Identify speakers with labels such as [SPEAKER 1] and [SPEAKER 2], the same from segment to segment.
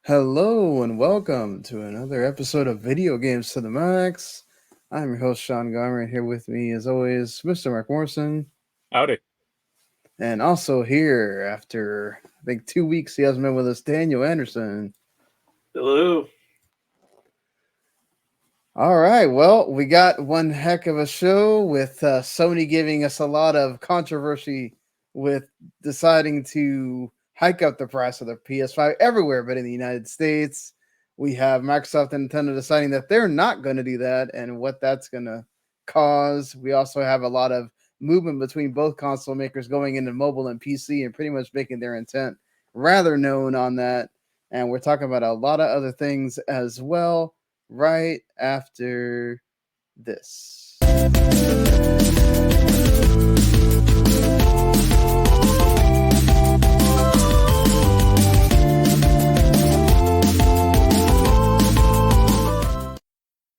[SPEAKER 1] Hello and welcome to another episode of Video Games to the Max. I'm your host Sean Gomer, and here with me, as always, Mr. Mark Morrison,
[SPEAKER 2] Howdy.
[SPEAKER 1] and also here after I think 2 weeks he hasn't been with us, Daniel Anderson.
[SPEAKER 3] Hello.
[SPEAKER 1] All right, well, we got one heck of a show with Sony giving us a lot of controversy with deciding to hike up the price of the PS5 everywhere but in the United States. We have Microsoft and Nintendo deciding that they're not going to do that and what that's going to cause. We also have a lot of movement between both console makers going into mobile and PC and pretty much making their intent rather known on that. And we're talking about a lot of other things as well right after this.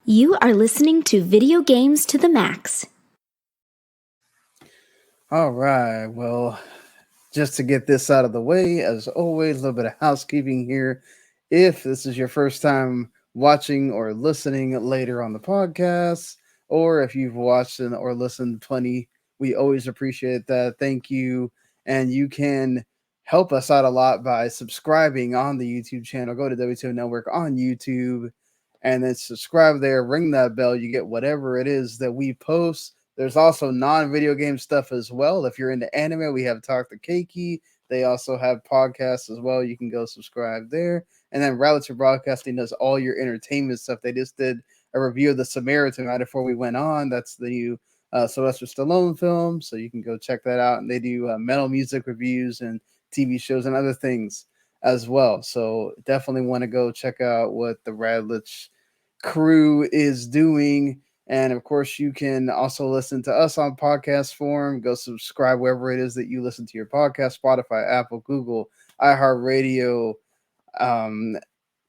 [SPEAKER 4] You are listening to Video Games to the Max.
[SPEAKER 1] All right, well, just to get this out of the way, as always, a little bit of housekeeping here. If this is your first time watching or listening later on the podcast, or if you've watched or listened plenty, we always appreciate that. Thank you. And you can help us out a lot by subscribing on the YouTube channel. Go to W2 Network on YouTube and then subscribe there, ring that bell. You get whatever it is that we post. There's also non-video game stuff as well. If you're into anime, we have Talk to Keiki. They also have podcasts as well. You can go subscribe there. And then Relative Broadcasting does all your entertainment stuff. They just did a review of The Samaritan right before we went on. That's the new Sylvester Stallone film. So you can go check that out. And they do metal music reviews and TV shows and other things as well. So definitely want to go check out what the Radlich crew is doing. And of course, you can also listen to us on podcast form. Go subscribe wherever it is that you listen to your podcast: Spotify, Apple, Google, iHeartRadio,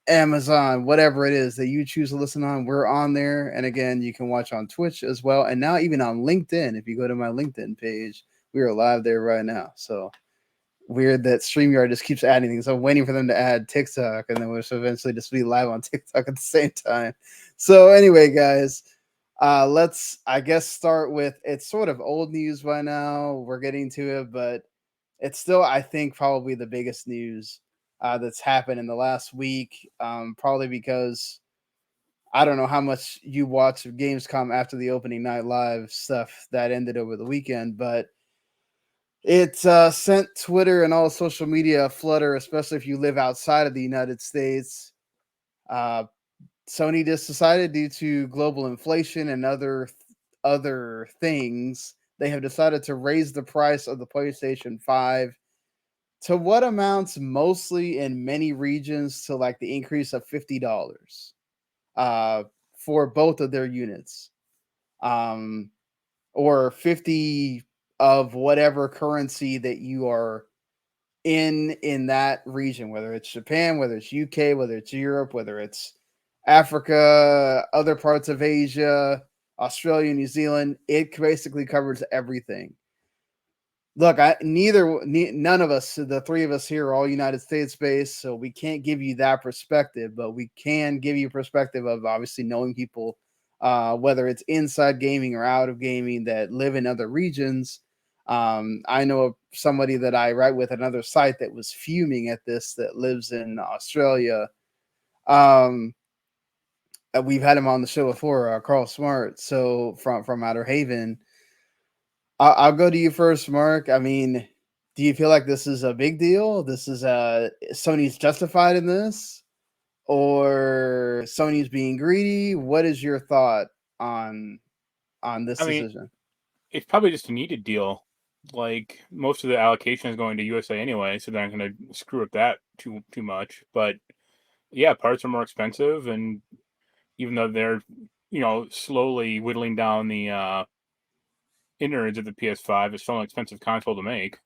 [SPEAKER 1] Amazon, whatever it is that you choose to listen on. We're on there. And again, you can watch on Twitch as well. And now even on LinkedIn, if you go to my LinkedIn page, we are live there right now. So weird that StreamYard just keeps adding things. I'm waiting for them to add TikTok, and then we'll eventually just be live on TikTok at the same time. So anyway, guys, let's I guess start with, it's sort of old news by now. We're getting to it, but it's still, I think, probably the biggest news that's happened in the last week. Probably because I don't know how much you watched Gamescom after the opening night live stuff that ended over the weekend, but it sent Twitter and all social media a flutter, especially if you live outside of the United States. Uh, Sony just decided, due to global inflation and other things, they have decided to raise the price of the PlayStation 5 to what amounts mostly in many regions to like the increase of $50 for both of their units. Or 50 of whatever currency that you are in that region, whether it's Japan, whether it's UK, whether it's Europe, whether it's Africa, other parts of Asia, Australia, New Zealand. It basically covers everything. Look, none of us, the three of us here, are all United States based, so we can't give you that perspective, but we can give you perspective of obviously knowing people, whether it's inside gaming or out of gaming, that live in other regions. I know of somebody that I write with another site that was fuming at this, that lives in Australia. We've had him on the show before, Carl Smart, so from Outer Haven. I'll go to you first, Mark. I mean, do you feel like this is a big deal? This is Sony's justified in this, or Sony's being greedy? What is your thought on this decision?
[SPEAKER 2] It's probably just a needed deal. Like, most of the allocation is going to USA anyway, so they're not going to screw up that too much. But yeah, parts are more expensive, and even though they're slowly whittling down the innards of the PS5, it's still an expensive console to make.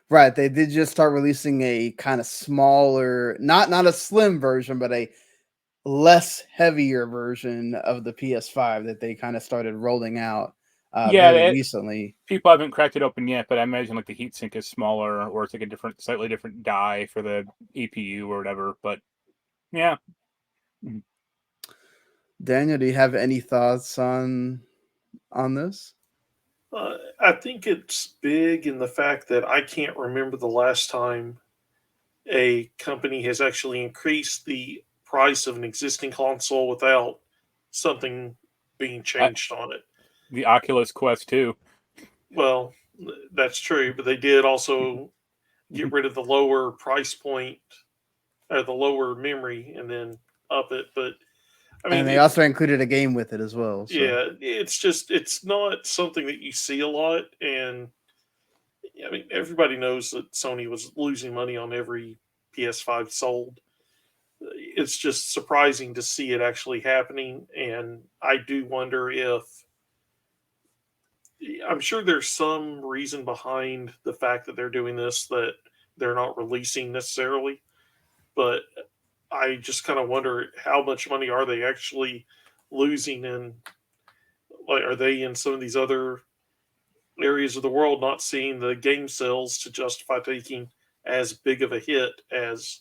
[SPEAKER 1] Right, they did just start releasing a kind of smaller, not a slim version, but a less heavier version of the PS5 that they kind of started rolling out very recently.
[SPEAKER 2] People haven't cracked it open yet, but I imagine like the heatsink is smaller, or it's like a slightly different die for the APU or whatever. But yeah.
[SPEAKER 1] Daniel, do you have any thoughts on this?
[SPEAKER 3] I think it's big in the fact that I can't remember the last time a company has actually increased the price of an existing console without something being changed on it.
[SPEAKER 2] The Oculus Quest 2.
[SPEAKER 3] Well, that's true, but they did also get rid of the lower price point or the lower memory and then up it. But I mean,
[SPEAKER 1] and they also included a game with it as well. So.
[SPEAKER 3] Yeah, it's not something that you see a lot, and I mean everybody knows that Sony was losing money on every PS5 sold. It's just surprising to see it actually happening, and I do wonder if I'm sure there's some reason behind the fact that they're doing this that they're not releasing necessarily, but I just kind of wonder how much money are they actually losing, and like are they in some of these other areas of the world not seeing the game sales to justify taking as big of a hit as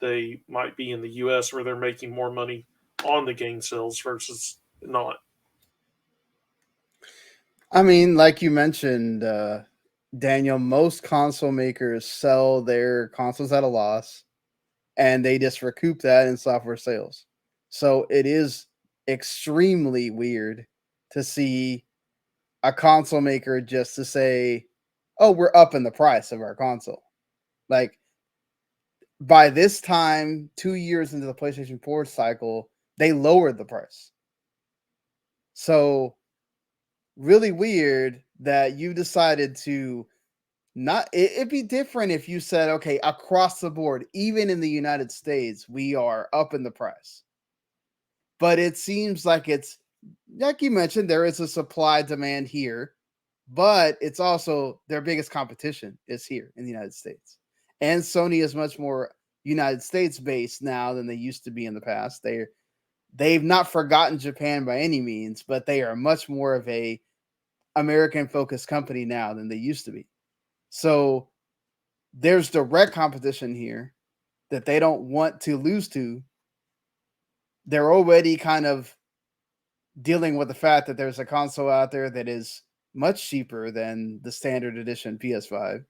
[SPEAKER 3] they might be in the US, where they're making more money on the game sales versus not.
[SPEAKER 1] I mean, like you mentioned, Daniel, most console makers sell their consoles at a loss and they just recoup that in software sales. So it is extremely weird to see a console maker just to say, oh, we're upping the price of our console. Like, by this time, 2 years into the PlayStation 4 cycle, they lowered the price. So really weird that you decided to not it'd be different if you said, okay, across the board, even in the United States, we are upping the price. But it seems like it's like you mentioned, there is a supply demand here, but it's also their biggest competition is here in the United States. And Sony is much more United States based now than they used to be in the past. They've not forgotten Japan by any means, but they are much more of a American focused company now than they used to be. So there's direct competition here that they don't want to lose to. They're already kind of dealing with the fact that there's a console out there that is much cheaper than the standard edition PS5.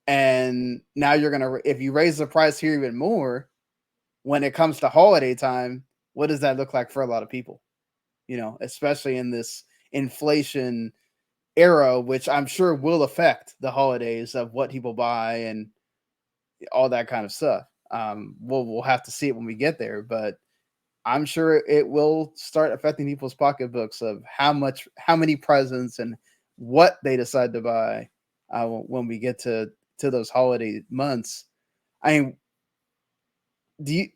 [SPEAKER 1] And now you're going to, if you raise the price here even more, when it comes to holiday time, what does that look like for a lot of people? You know, especially in this inflation era, which I'm sure will affect the holidays of what people buy and all that kind of stuff. We'll have to see it when we get there, but I'm sure it will start affecting people's pocketbooks of how many presents and what they decide to buy when we get to those holiday months. I mean,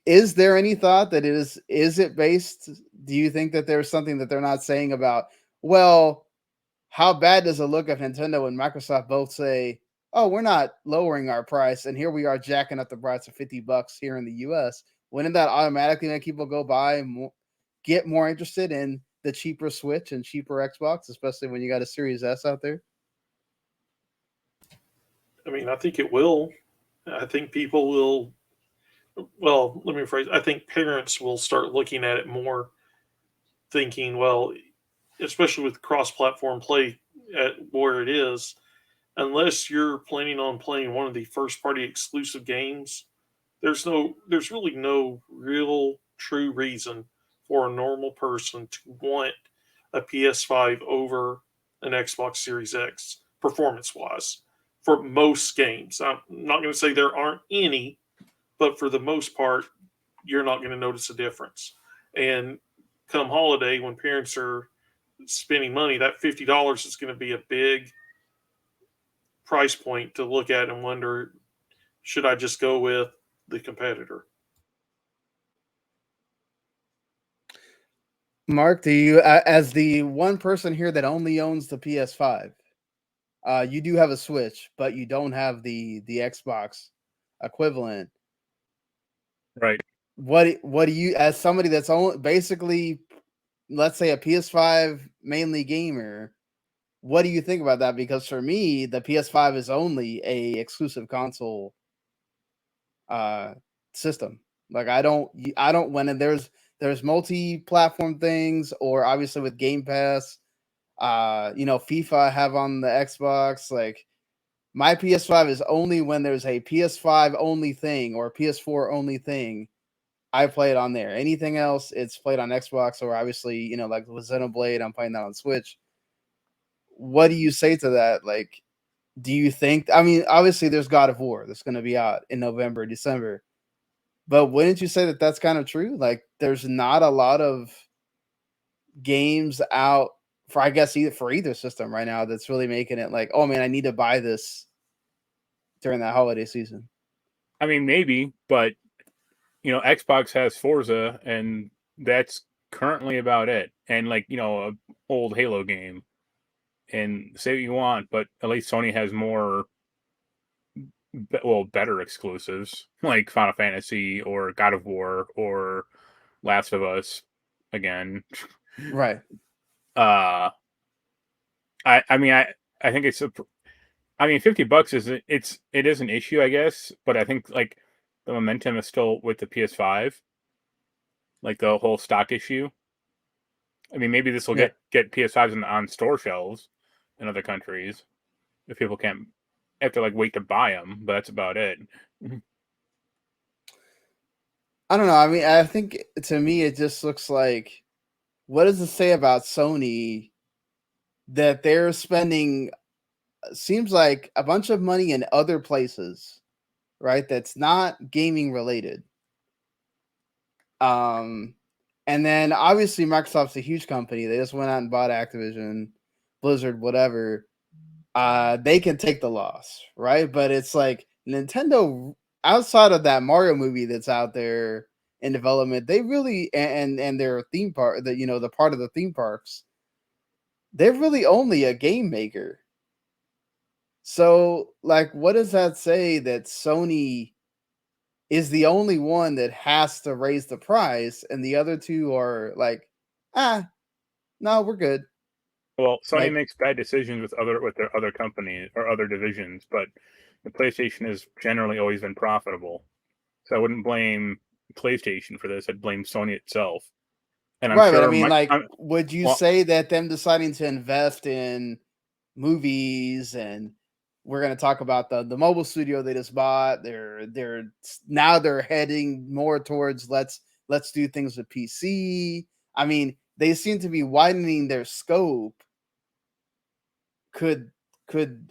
[SPEAKER 1] is there any thought that is it based? Do you think that there's something that they're not saying about, well, how bad does it look if Nintendo and Microsoft both say, oh, we're not lowering our price, and here we are jacking up the price of $50 here in the US? Wouldn't that automatically make people go buy and get more interested in the cheaper Switch and cheaper Xbox, especially when you got a Series S out there?
[SPEAKER 3] I mean, I think it will. I think people will. Well, let me rephrase. I think parents will start looking at it more, thinking, well, especially with cross-platform play at where it is, unless you're planning on playing one of the first-party exclusive games, there's really no real true reason for a normal person to want a PS5 over an Xbox Series X performance-wise for most games. I'm not going to say there aren't any, but for the most part, you're not going to notice a difference. And come holiday, when parents are spending money, that $50 is going to be a big price point to look at and wonder, should I just go with the competitor?
[SPEAKER 1] Mark, do you, as the one person here that only owns the PS5, you do have a Switch, but you don't have the Xbox equivalent.
[SPEAKER 2] Right.
[SPEAKER 1] What do you, as somebody that's basically, let's say, a PS5 mainly gamer, what do you think about that? Because for me, the PS5 is only a exclusive console system. Like I don't when there's multi-platform things, or obviously with Game Pass, FIFA I have on the Xbox. Like my PS5 is only when there's a PS5 only thing or a PS4 only thing. I play it on there. Anything else, it's played on Xbox, or obviously, like with Xenoblade, I'm playing that on Switch. What do you say to that? Like, do you think? I mean, obviously, there's God of War that's going to be out in November, December. But wouldn't you say that that's kind of true? Like, there's not a lot of games out for, I guess, either system right now that's really making it like, oh man, I need to buy this during that holiday season.
[SPEAKER 2] I mean, maybe, but Xbox has Forza, and that's currently about it. And like, a old Halo game. And say what you want, but at least Sony has more, better exclusives like Final Fantasy or God of War or Last of Us again.
[SPEAKER 1] Right.
[SPEAKER 2] I mean, I think it's $50 it is an issue, I guess, but I think like the momentum is still with the PS5, like the whole stock issue. I mean, maybe this will get PS5s on store shelves in other countries if people can't have to like wait to buy them, but that's about it.
[SPEAKER 1] I don't know. I mean, I think to me it just looks like, what does it say about Sony that they're spending seems like a bunch of money in other places, right? That's not gaming related. And then obviously Microsoft's a huge company. They just went out and bought Activision, Blizzard, whatever. They can take the loss, right? But it's like Nintendo, outside of that Mario movie that's out there in development, they really and their theme park, the part of the theme parks, they're really only a game maker. So, like, what does that say that Sony is the only one that has to raise the price, and the other two are like, no, we're good.
[SPEAKER 2] Well, Sony
[SPEAKER 1] Like,
[SPEAKER 2] makes bad decisions with their other companies or other divisions, but the PlayStation has generally always been profitable. So I wouldn't blame PlayStation for this. I'd blame Sony itself. And I'm
[SPEAKER 1] right, but I
[SPEAKER 2] sure
[SPEAKER 1] mean, like,
[SPEAKER 2] I'm,
[SPEAKER 1] would you
[SPEAKER 2] well,
[SPEAKER 1] say that them deciding to invest in movies, and we're going to talk about the mobile studio they just bought, they're heading more towards let's do things with PC. I mean, they seem to be widening their scope. Could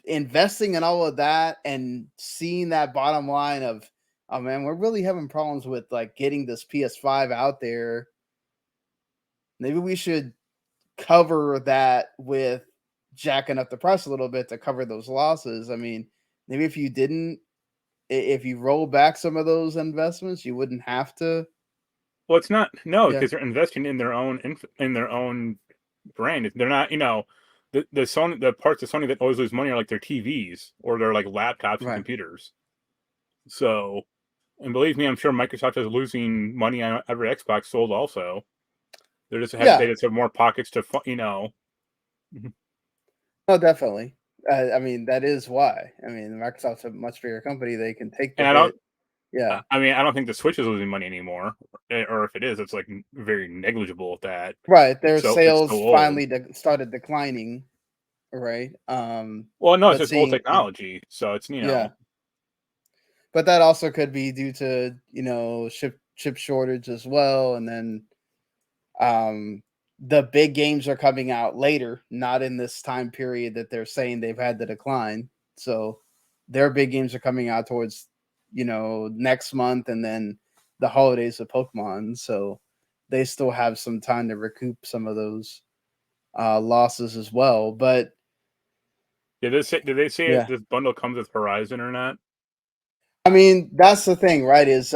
[SPEAKER 1] investing in all of that and seeing that bottom line of, oh man, we're really having problems with like getting this PS5 out there, maybe we should cover that with jacking up the price a little bit to cover those losses. I mean, maybe if you roll back some of those investments, you wouldn't have to.
[SPEAKER 2] well, it's not
[SPEAKER 1] Yeah.
[SPEAKER 2] because they're investing in their own brand. They're not, the parts of Sony that always lose money are like their TVs or their like laptops and
[SPEAKER 1] Right.
[SPEAKER 2] computers. So, and believe me, I'm sure Microsoft is losing money on every Xbox sold. Also, they just have more pockets to,
[SPEAKER 1] Oh, definitely. I mean, that is why. I mean, Microsoft's a much bigger company. They can take the
[SPEAKER 2] And I don't.
[SPEAKER 1] hit. Yeah.
[SPEAKER 2] I mean, I don't think the Switch is losing money anymore, or if it is, it's like very negligible at that.
[SPEAKER 1] Right. Their
[SPEAKER 2] It's so
[SPEAKER 1] sales
[SPEAKER 2] old.
[SPEAKER 1] finally started declining. Right.
[SPEAKER 2] Well, no, it's
[SPEAKER 1] But
[SPEAKER 2] just old technology, so it's
[SPEAKER 1] yeah. But that also could be due to chip shortage as well, and then the big games are coming out later, not in this time period that they're saying they've had the decline. So their big games are coming out towards next month, and then the holidays of Pokemon. So they still have some time to recoup some of those losses as well. But
[SPEAKER 2] Did they say
[SPEAKER 1] yeah,
[SPEAKER 2] this bundle comes with Horizon or not?
[SPEAKER 1] I mean, that's the thing, right? Is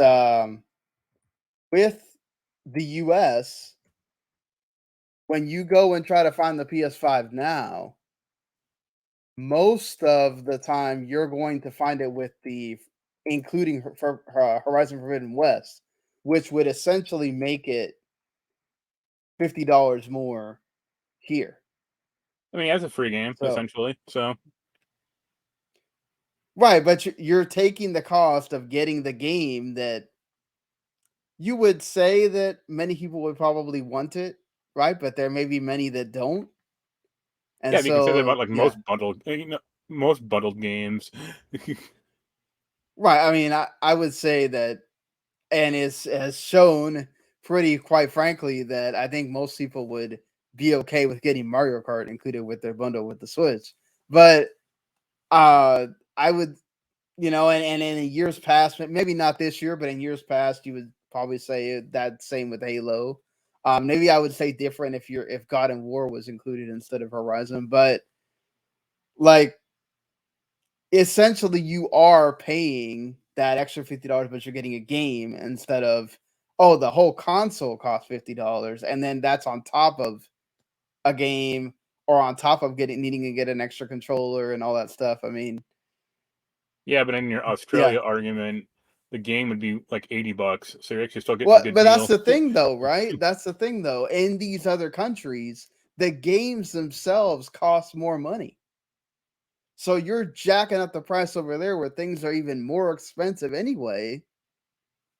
[SPEAKER 1] with the US, when you go and try to find the PS5 now, most of the time you're going to find it with including for Horizon Forbidden West, which would essentially make it $50 more here.
[SPEAKER 2] I mean, as a free game,
[SPEAKER 1] So-
[SPEAKER 2] essentially. So
[SPEAKER 1] Right, but you're taking the cost of getting the game that you would say that many people would probably want it, right? But there may be many that don't. And
[SPEAKER 2] yeah, if you consider
[SPEAKER 1] so,
[SPEAKER 2] about like
[SPEAKER 1] yeah.
[SPEAKER 2] most bundled games.
[SPEAKER 1] Right. I mean, I would say that, and it's has shown pretty quite frankly that I think most people would be okay with getting Mario Kart included with their bundle with the Switch. But I would, and in years past, maybe not this year, but in years past, you would probably say that same with Halo. Maybe I would say different if God and War was included instead of Horizon, but like essentially you are paying that extra $50, but you're getting a game instead of the whole console costs $50, and then that's on top of a game or on top of needing to get an extra controller and all that stuff. I mean,
[SPEAKER 2] Yeah, but in your Australia argument, the game would be like $80, so you're actually still getting a good
[SPEAKER 1] but
[SPEAKER 2] deal.
[SPEAKER 1] that's the thing, though, right? That's the thing, though. In these other countries, the games themselves cost more money. So you're jacking up the price over there where things are even more expensive anyway,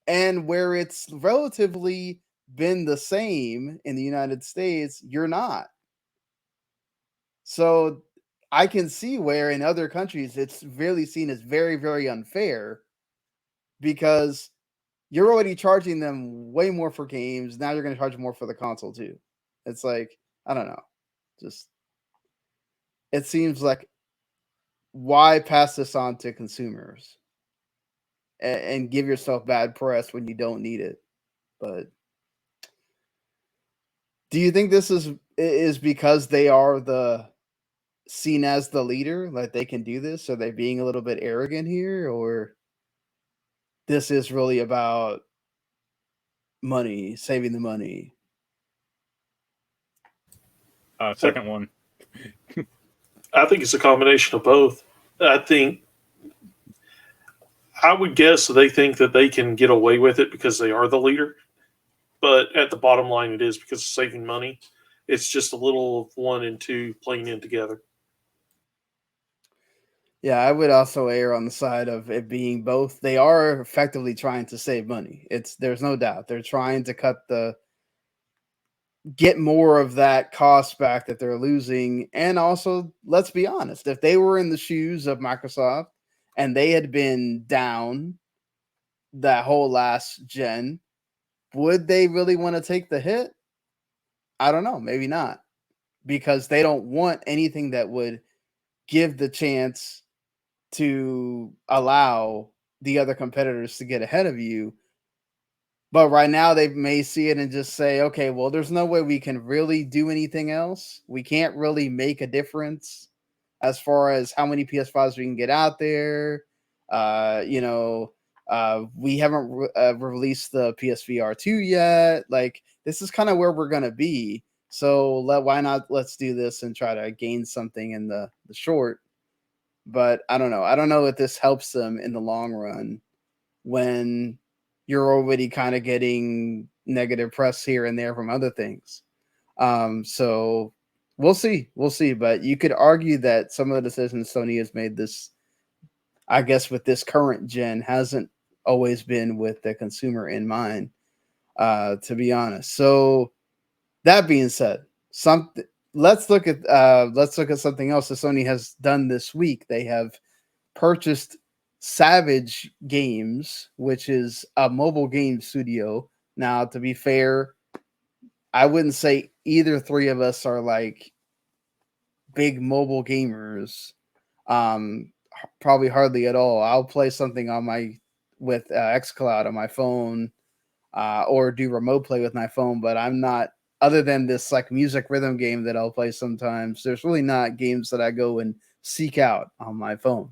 [SPEAKER 1] and where it's relatively been the same in the United States, you're not. So I can see where in other countries it's really seen as very, very unfair because you're already charging them way more for games. Now you're going to charge more for the console too. It's like, I don't know. Just, it seems like why pass this on to consumers and give yourself bad press when you don't need it? But do you think this is because they are seen as the leader, like they can do this? Are they being a little bit arrogant here, or this is really about money, saving the money?
[SPEAKER 2] Second one.
[SPEAKER 3] I think it's a combination of both. I would guess they think that they can get away with it because they are the leader. But at the bottom line, it is because of saving money. It's just a little of one and two playing in together.
[SPEAKER 1] Yeah, I would also err on the side of it being both. They are effectively trying to save money. There's no doubt. They're trying to get more of that cost back that they're losing. And also, let's be honest, if they were in the shoes of Microsoft and they had been down that whole last gen, would they really want to take the hit? I don't know, maybe not. Because they don't want anything that would give the chance to allow the other competitors to get ahead of you. But right now they may see it and just say, okay, well, there's no way we can really do anything else. We can't really make a difference as far as how many PS5s we can get out there. We haven't released the PSVR 2 yet. Like, this is kind of where we're going to be. So why not let's do this and try to gain something in the short. But I don't know. I don't know if this helps them in the long run when you're already kind of getting negative press here and there from other things. So we'll see. We'll see. But you could argue that some of the decisions Sony has made this, I guess, with this current gen hasn't always been with the consumer in mind, to be honest. So that being said, let's look at something else that Sony has done this week. They have purchased Savage Games, which is a mobile game studio. Now, to be fair, I wouldn't say either three of us are like big mobile gamers. Probably hardly at all. I'll play something with xCloud on my phone, or do remote play with my phone, but I'm not. Other than this like music rhythm game that I'll play sometimes, there's really not games that I go and seek out on my phone.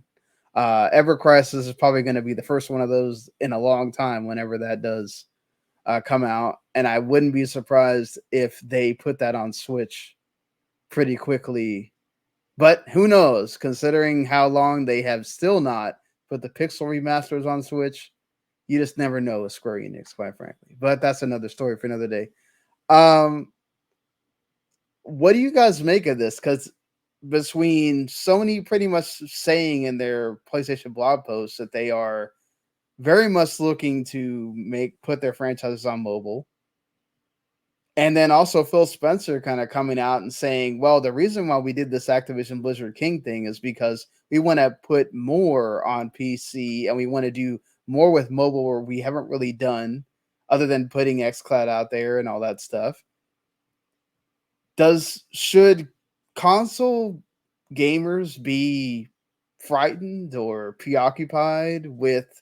[SPEAKER 1] Ever Crisis is probably going to be the first one of those in a long time whenever that does come out, and I wouldn't be surprised if they put that on Switch pretty quickly. But who knows, considering how long they have still not put the Pixel remasters on Switch, you just never know with Square Enix, quite frankly. But that's another story for another day. What do you guys make of this? Because between Sony pretty much saying in their PlayStation blog posts that they are very much looking to put their franchises on mobile. And then also Phil Spencer kind of coming out and saying, well, the reason why we did this Activision-Blizzard-King thing is because we want to put more on PC and we want to do more with mobile where we haven't really done other than putting xCloud out there and all that stuff. Should console gamers be frightened or preoccupied with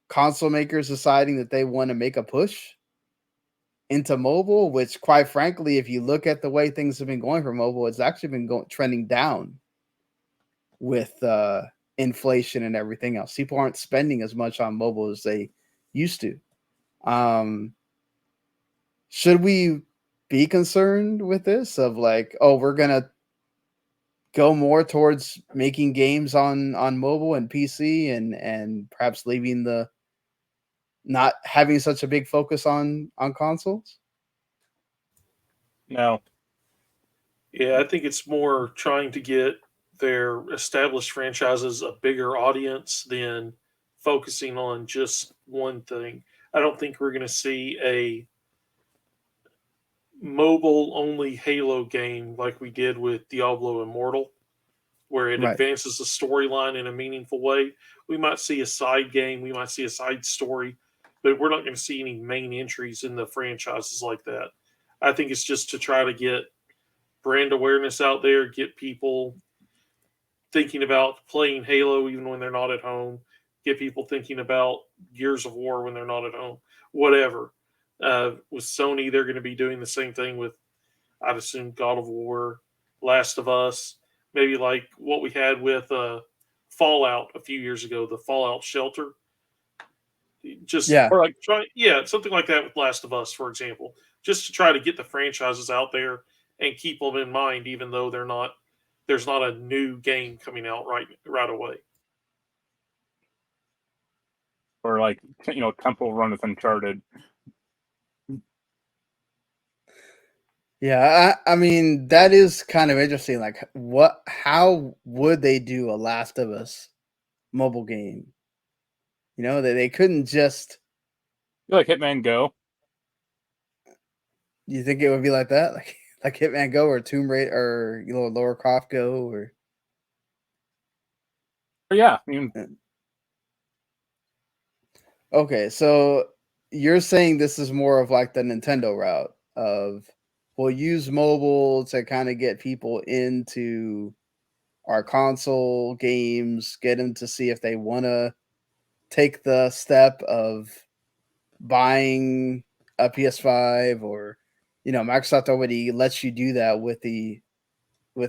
[SPEAKER 1] console makers deciding that they want to make a push into mobile, which quite frankly, if you look at the way things have been going for mobile, it's actually been trending down with inflation and everything else. People aren't spending as much on mobile as they used to. Should we be concerned with this of like, oh, we're gonna go more towards making games on mobile and PC and perhaps leaving the not having such a big focus on consoles?
[SPEAKER 2] No.
[SPEAKER 3] Yeah, I think it's more trying to get their established franchises a bigger audience than focusing on just one thing. I don't think we're going to see a mobile only Halo game like we did with Diablo Immortal, where it
[SPEAKER 1] Right.
[SPEAKER 3] advances the storyline in a meaningful way. We might see a side game, we might see a side story, but we're not going to see any main entries in the franchises like that. I think it's just to try to get brand awareness out there, get people thinking about playing Halo even when they're not at home, get people thinking about Gears of War when they're not at home, whatever. With Sony, they're going to be doing the same thing with, I'd assume, God of War, Last of Us, maybe like what we had with Fallout a few years ago, the Fallout Shelter. Just
[SPEAKER 2] Or like
[SPEAKER 3] something like that with Last of Us, for example, just to try to get the franchises out there and keep them in mind, even though there's not a new game coming out right away.
[SPEAKER 2] or like Temple Run with Uncharted.
[SPEAKER 1] Yeah, I mean that is kind of interesting. Like, how would they do a Last of Us mobile game? They couldn't just.
[SPEAKER 2] You like Hitman Go?
[SPEAKER 1] You think it would be like that, like Hitman Go or Tomb Raider or Lara Croft Go or?
[SPEAKER 2] Yeah, I mean,
[SPEAKER 1] Okay, so you're saying this is more of like the Nintendo route of we'll use mobile to kind of get people into our console games, get them to see if they want to take the step of buying a PS5 or Microsoft already lets you do that with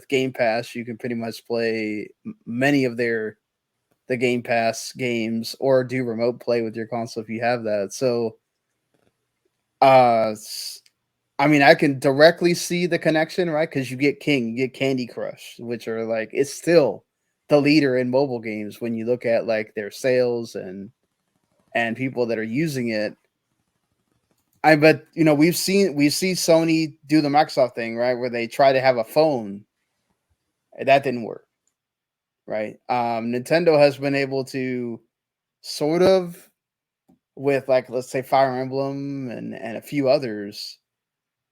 [SPEAKER 1] Game Pass. You can pretty much play many of the Game Pass games or do remote play with your console if you have that. So I mean, I can directly see the connection, right? Because you get Candy Crush, which are like, it's still the leader in mobile games when you look at like their sales and people that are using it. But we've seen Sony do the Microsoft thing, right? Where they try to have a phone. That didn't work. Right. Nintendo has been able to sort of with like, let's say Fire Emblem and a few others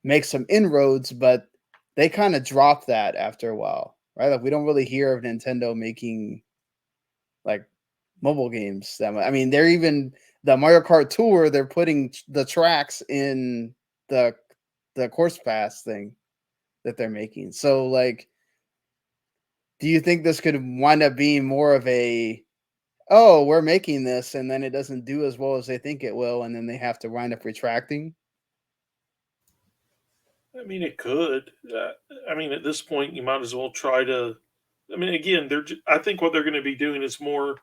[SPEAKER 1] make some inroads, but they kind of drop that after a while, right? Like we don't really hear of Nintendo making like mobile games that much. I mean, they're even the Mario Kart Tour, they're putting the tracks in the course pass thing that they're making. So like, do you think this could wind up being more of a, oh, we're making this and then it doesn't do as well as they think it will, and then they have to wind up retracting?
[SPEAKER 3] I mean, it could. I mean, at this point, you might as well try to. I mean, again, I think what they're going to be doing is more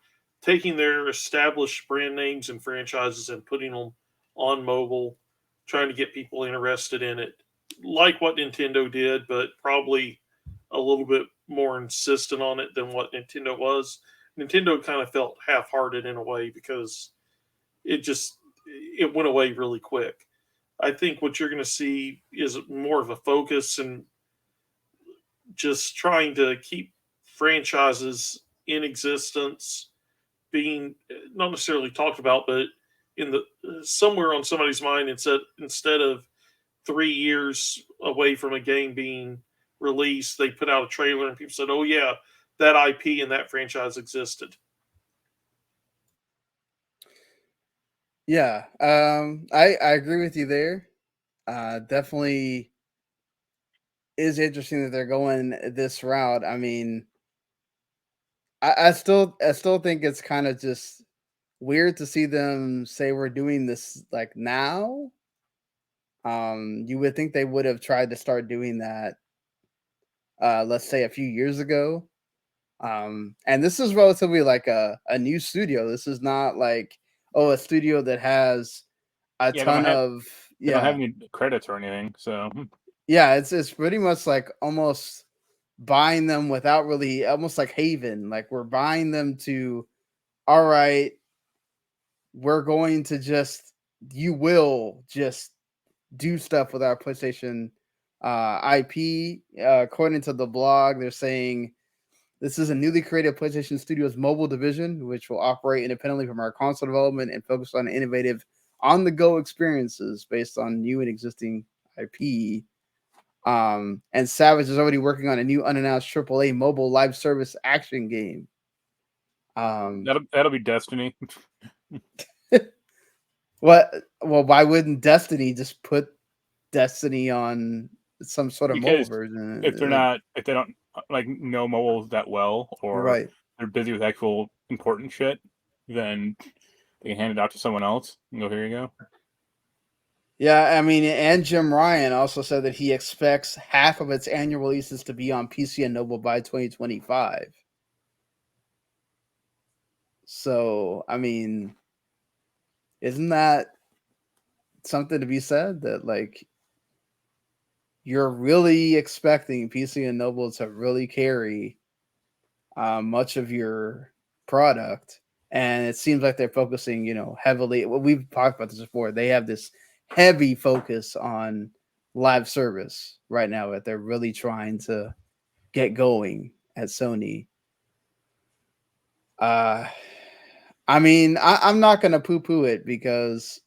[SPEAKER 3] taking their established brand names and franchises and putting them on mobile, trying to get people interested in it, like what Nintendo did, but probably a little bit more insistent on it than what Nintendo was. Nintendo kind of felt half-hearted in a way because it went away really quick. I think what you're going to see is more of a focus and just trying to keep franchises in existence, being not necessarily talked about, but in the somewhere on somebody's mind, instead of 3 years away from a game being released, they put out a trailer and people said, "Oh yeah, that IP and that franchise existed."
[SPEAKER 1] Yeah, I agree with you there. Definitely is interesting that they're going this route. I mean, I still think it's kind of just weird to see them say we're doing this like now. You would think they would have tried to start doing that, let's say a few years ago. And this is relatively like a new studio. This is not like, oh, a studio that has a
[SPEAKER 2] Yeah,
[SPEAKER 1] ton of
[SPEAKER 2] they don't have
[SPEAKER 1] yeah.
[SPEAKER 2] any credits or anything. So
[SPEAKER 1] Yeah, it's pretty much like almost buying them without really, almost like Haven. Like we're buying them to, all right, we're going to just, you will just do stuff with our PlayStation IP. According to the blog, they're saying this is a newly created PlayStation Studios mobile division, which will operate independently from our console development and focus on innovative on-the-go experiences based on new and existing IP. And Savage is already working on a new unannounced AAA mobile live service action game.
[SPEAKER 2] that'll be Destiny.
[SPEAKER 1] What? Well, why wouldn't Destiny just put Destiny on some sort of mobile
[SPEAKER 2] Because
[SPEAKER 1] version?
[SPEAKER 2] if
[SPEAKER 1] Like,
[SPEAKER 2] they don't like know mobiles that well, or
[SPEAKER 1] right.
[SPEAKER 2] they're busy with actual important shit, then they can hand it out to someone else and go, here you go.
[SPEAKER 1] Yeah, I mean, and Jim Ryan also said that he expects half of its annual releases to be on PC and mobile by 2025. So, I mean, isn't that something to be said that like you're really expecting PC and mobile to really carry much of your product, and it seems like they're focusing, heavily. Well, we've talked about this before. They have this heavy focus on live service right now that they're really trying to get going at Sony. Uh, I mean, I'm not going to poo-poo it because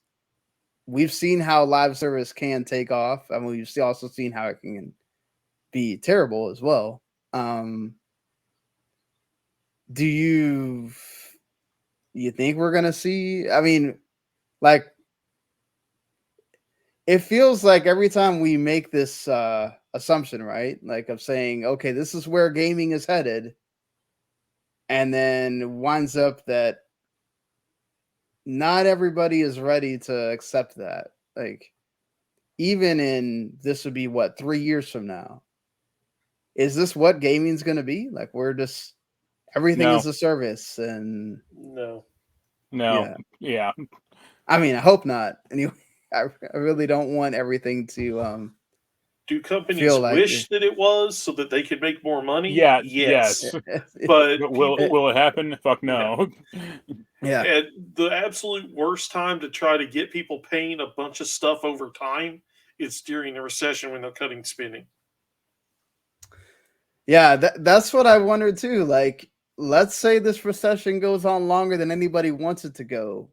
[SPEAKER 1] we've seen how live service can take off. I mean, we've also seen how it can be terrible as well. Do you think we're gonna see? I mean, like, it feels like every time we make this assumption, right? Like of saying, okay, this is where gaming is headed, and then winds up that not everybody is ready to accept that. Like, even in this would be what, 3 years from now? Is this what gaming's gonna be? Like, we're just everything
[SPEAKER 2] No,
[SPEAKER 1] is a service, and
[SPEAKER 3] No.
[SPEAKER 2] yeah.
[SPEAKER 1] I mean, I hope not. Anyway, I really don't want everything to
[SPEAKER 3] Do companies
[SPEAKER 1] feel like
[SPEAKER 3] wish that it was so that they could make more money?
[SPEAKER 2] Yeah,
[SPEAKER 3] Yes.
[SPEAKER 2] yes.
[SPEAKER 3] But
[SPEAKER 2] But
[SPEAKER 3] people,
[SPEAKER 2] will it happen? Fuck no.
[SPEAKER 1] yeah.
[SPEAKER 3] and the absolute worst time to try to get people paying a bunch of stuff over time is during a recession when they're cutting spending.
[SPEAKER 1] Yeah, that's what I wondered too. Like, let's say this recession goes on longer than anybody wants it to go.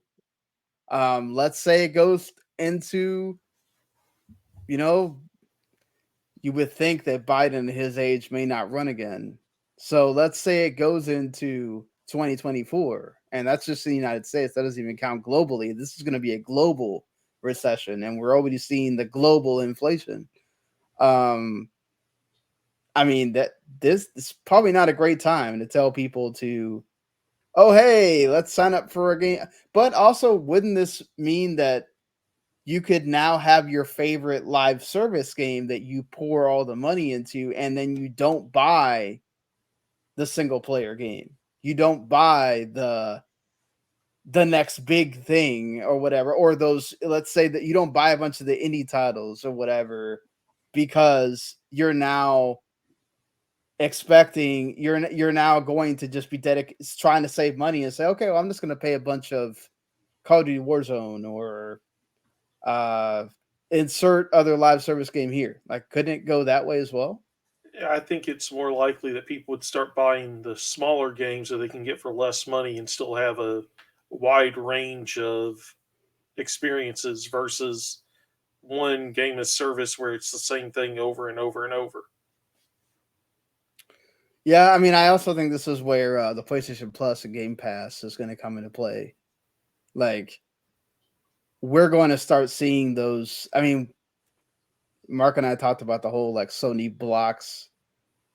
[SPEAKER 1] Let's say it goes into, you know, you would think that Biden at his age may not run again. So let's say it goes into 2024, and that's just the United States. That doesn't even count globally. This is going to be a global recession, and we're already seeing the global inflation. Um, I mean, that this is probably not a great time to tell people to, oh, hey, let's sign up for a game. But also, wouldn't this mean that you could now have your favorite live service game that you pour all the money into, and then you don't buy the single player game? You don't buy the next big thing or whatever, or those, let's say that you don't buy a bunch of the indie titles or whatever because you're now expecting you're now going to just be dedicated trying to save money and say, okay, well, I'm just going to pay a bunch of Call of Duty Warzone or insert other live service game here. Like, couldn't it go that way as well?
[SPEAKER 3] I think it's more likely that people would start buying the smaller games that they can get for less money and still have a wide range of experiences versus one game as service where it's the same thing over and over and over.
[SPEAKER 1] Yeah, I mean, I also think this is where the PlayStation Plus and Game Pass is going to come into play. Like, we're going to start seeing those. I mean, Mark and I talked about the whole like Sony blocks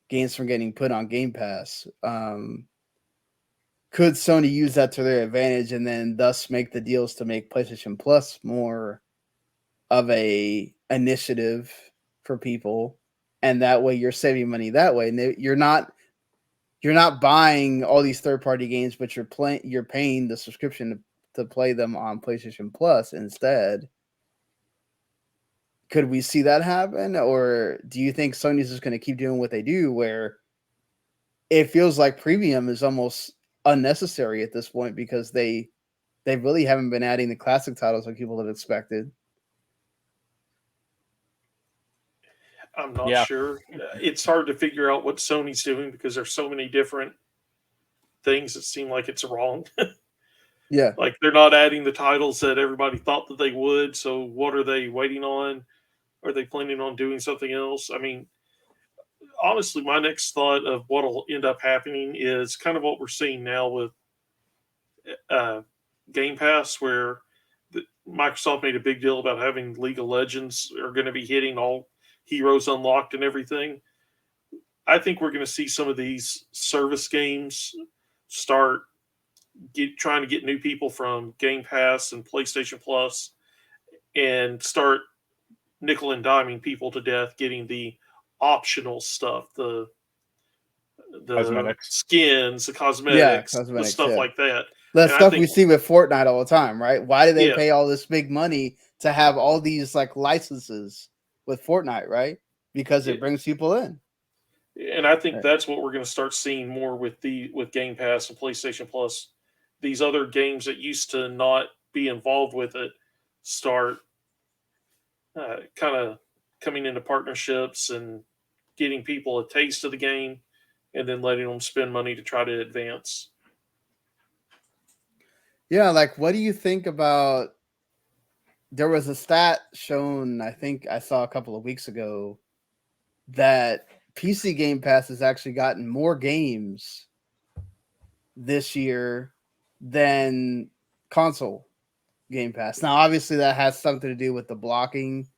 [SPEAKER 1] games from getting put on Game Pass. Could Sony use that to their advantage and then thus make the deals to make PlayStation Plus more of a initiative for people, and that way you're saving money that way, and you're not buying all these third-party games, but you're paying the subscription to play them on PlayStation Plus instead. Could we see that happen, or do you think Sony's just going to keep doing what they do, where it feels like premium is almost unnecessary at this point because they really haven't been adding the classic titles like people have expected?
[SPEAKER 3] I'm not sure. It's hard to figure out what Sony's doing because there's so many different things that seem like it's wrong.
[SPEAKER 1] Yeah.
[SPEAKER 3] Like they're not adding the titles that everybody thought that they would. So what are they waiting on? Are they planning on doing something else? I mean, honestly, my next thought of what will end up happening is kind of what we're seeing now with Game Pass, where Microsoft made a big deal about having League of Legends are going to be hitting all Heroes Unlocked and everything. I think we're going to see some of these service games start trying to get new people from Game Pass and PlayStation Plus and start nickel and diming people to death getting the optional stuff, the
[SPEAKER 2] cosmetics.
[SPEAKER 3] skins, the cosmetics, the stuff like that.
[SPEAKER 1] The stuff we see with Fortnite all the time, right? Why do they pay all this big money to have all these like licenses with Fortnite, right? Because it brings people in.
[SPEAKER 3] And I think that's what we're going to start seeing more with Game Pass and PlayStation Plus. These other games that used to not be involved with it start kind of coming into partnerships and getting people a taste of the game and then letting them spend money to try to advance.
[SPEAKER 1] Yeah, like what do you think about, there was a stat shown, I think I saw a couple of weeks ago, that PC Game Pass has actually gotten more games this year than console Game Pass. Now, obviously, that has something to do with the blocking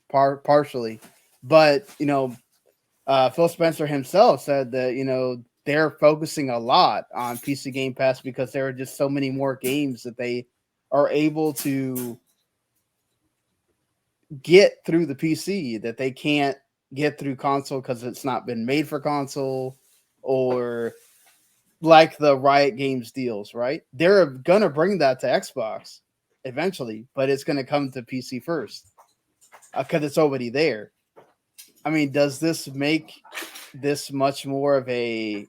[SPEAKER 1] partially, but Phil Spencer himself said that they're focusing a lot on PC Game Pass because there are just so many more games that they are able to get through the PC that they can't get through console because it's not been made for console, or like the Riot Games deals, right? They're going to bring that to Xbox eventually, but it's going to come to PC first because it's already there. I mean, does this make this much more of a...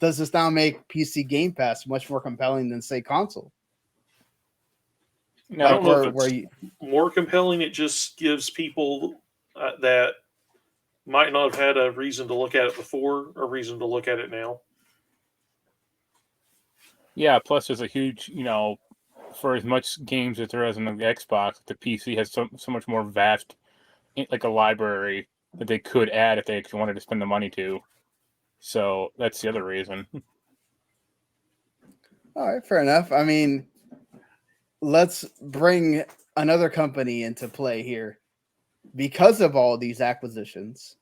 [SPEAKER 1] Does this now make PC Game Pass much more compelling than, say, console?
[SPEAKER 3] I don't know if it's more compelling. It just gives people that might not have had a reason to look at it before a reason to look at it now.
[SPEAKER 2] Yeah, plus there's a huge, for as much games as there is on the Xbox, the PC has so much more vast, like a library that they could add if they actually wanted to spend the money to. So that's the other reason.
[SPEAKER 1] All right, fair enough. I mean, let's bring another company into play here because of all these acquisitions,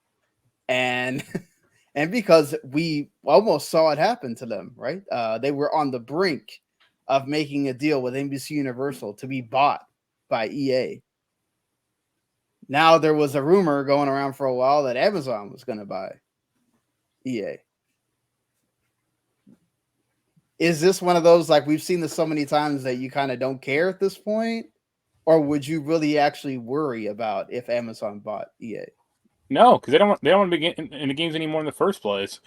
[SPEAKER 1] and because we almost saw it happen to them, right? They were on the brink of making a deal with NBC Universal to be bought by EA. Now there was a rumor going around for a while that Amazon was going to buy EA. Is this one of those, like we've seen this so many times, that you kind of don't care at this point? Or would you really actually worry about if Amazon bought EA?
[SPEAKER 2] No, because they don't want to be in the games anymore in the first place.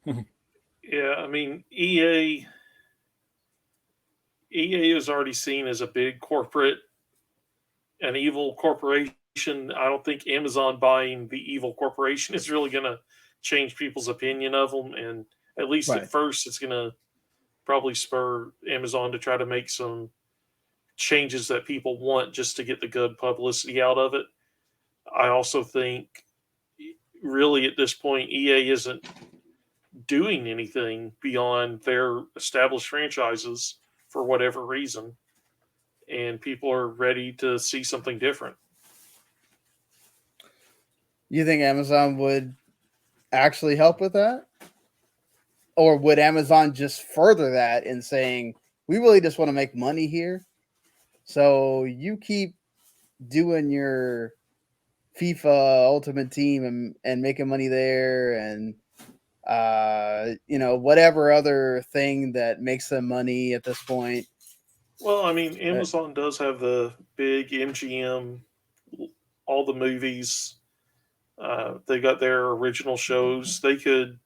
[SPEAKER 3] Yeah, I mean, EA is already seen as a big corporate, an evil corporation I don't think Amazon buying the evil corporation is really going to change people's opinion of them. And at least
[SPEAKER 1] Right.
[SPEAKER 3] at first, it's going to probably spur Amazon to try to make some changes that people want just to get the good publicity out of it. I also think, really, at this point, EA isn't doing anything beyond their established franchises for whatever reason. And people are ready to see something different.
[SPEAKER 1] You think Amazon would actually help with that? Or would Amazon just further that in saying, we really just want to make money here? So you keep doing your FIFA Ultimate Team and making money there, and whatever other thing that makes them money at this point.
[SPEAKER 3] Well, I mean, Amazon does have the big MGM, all the movies. They got their original shows. They could.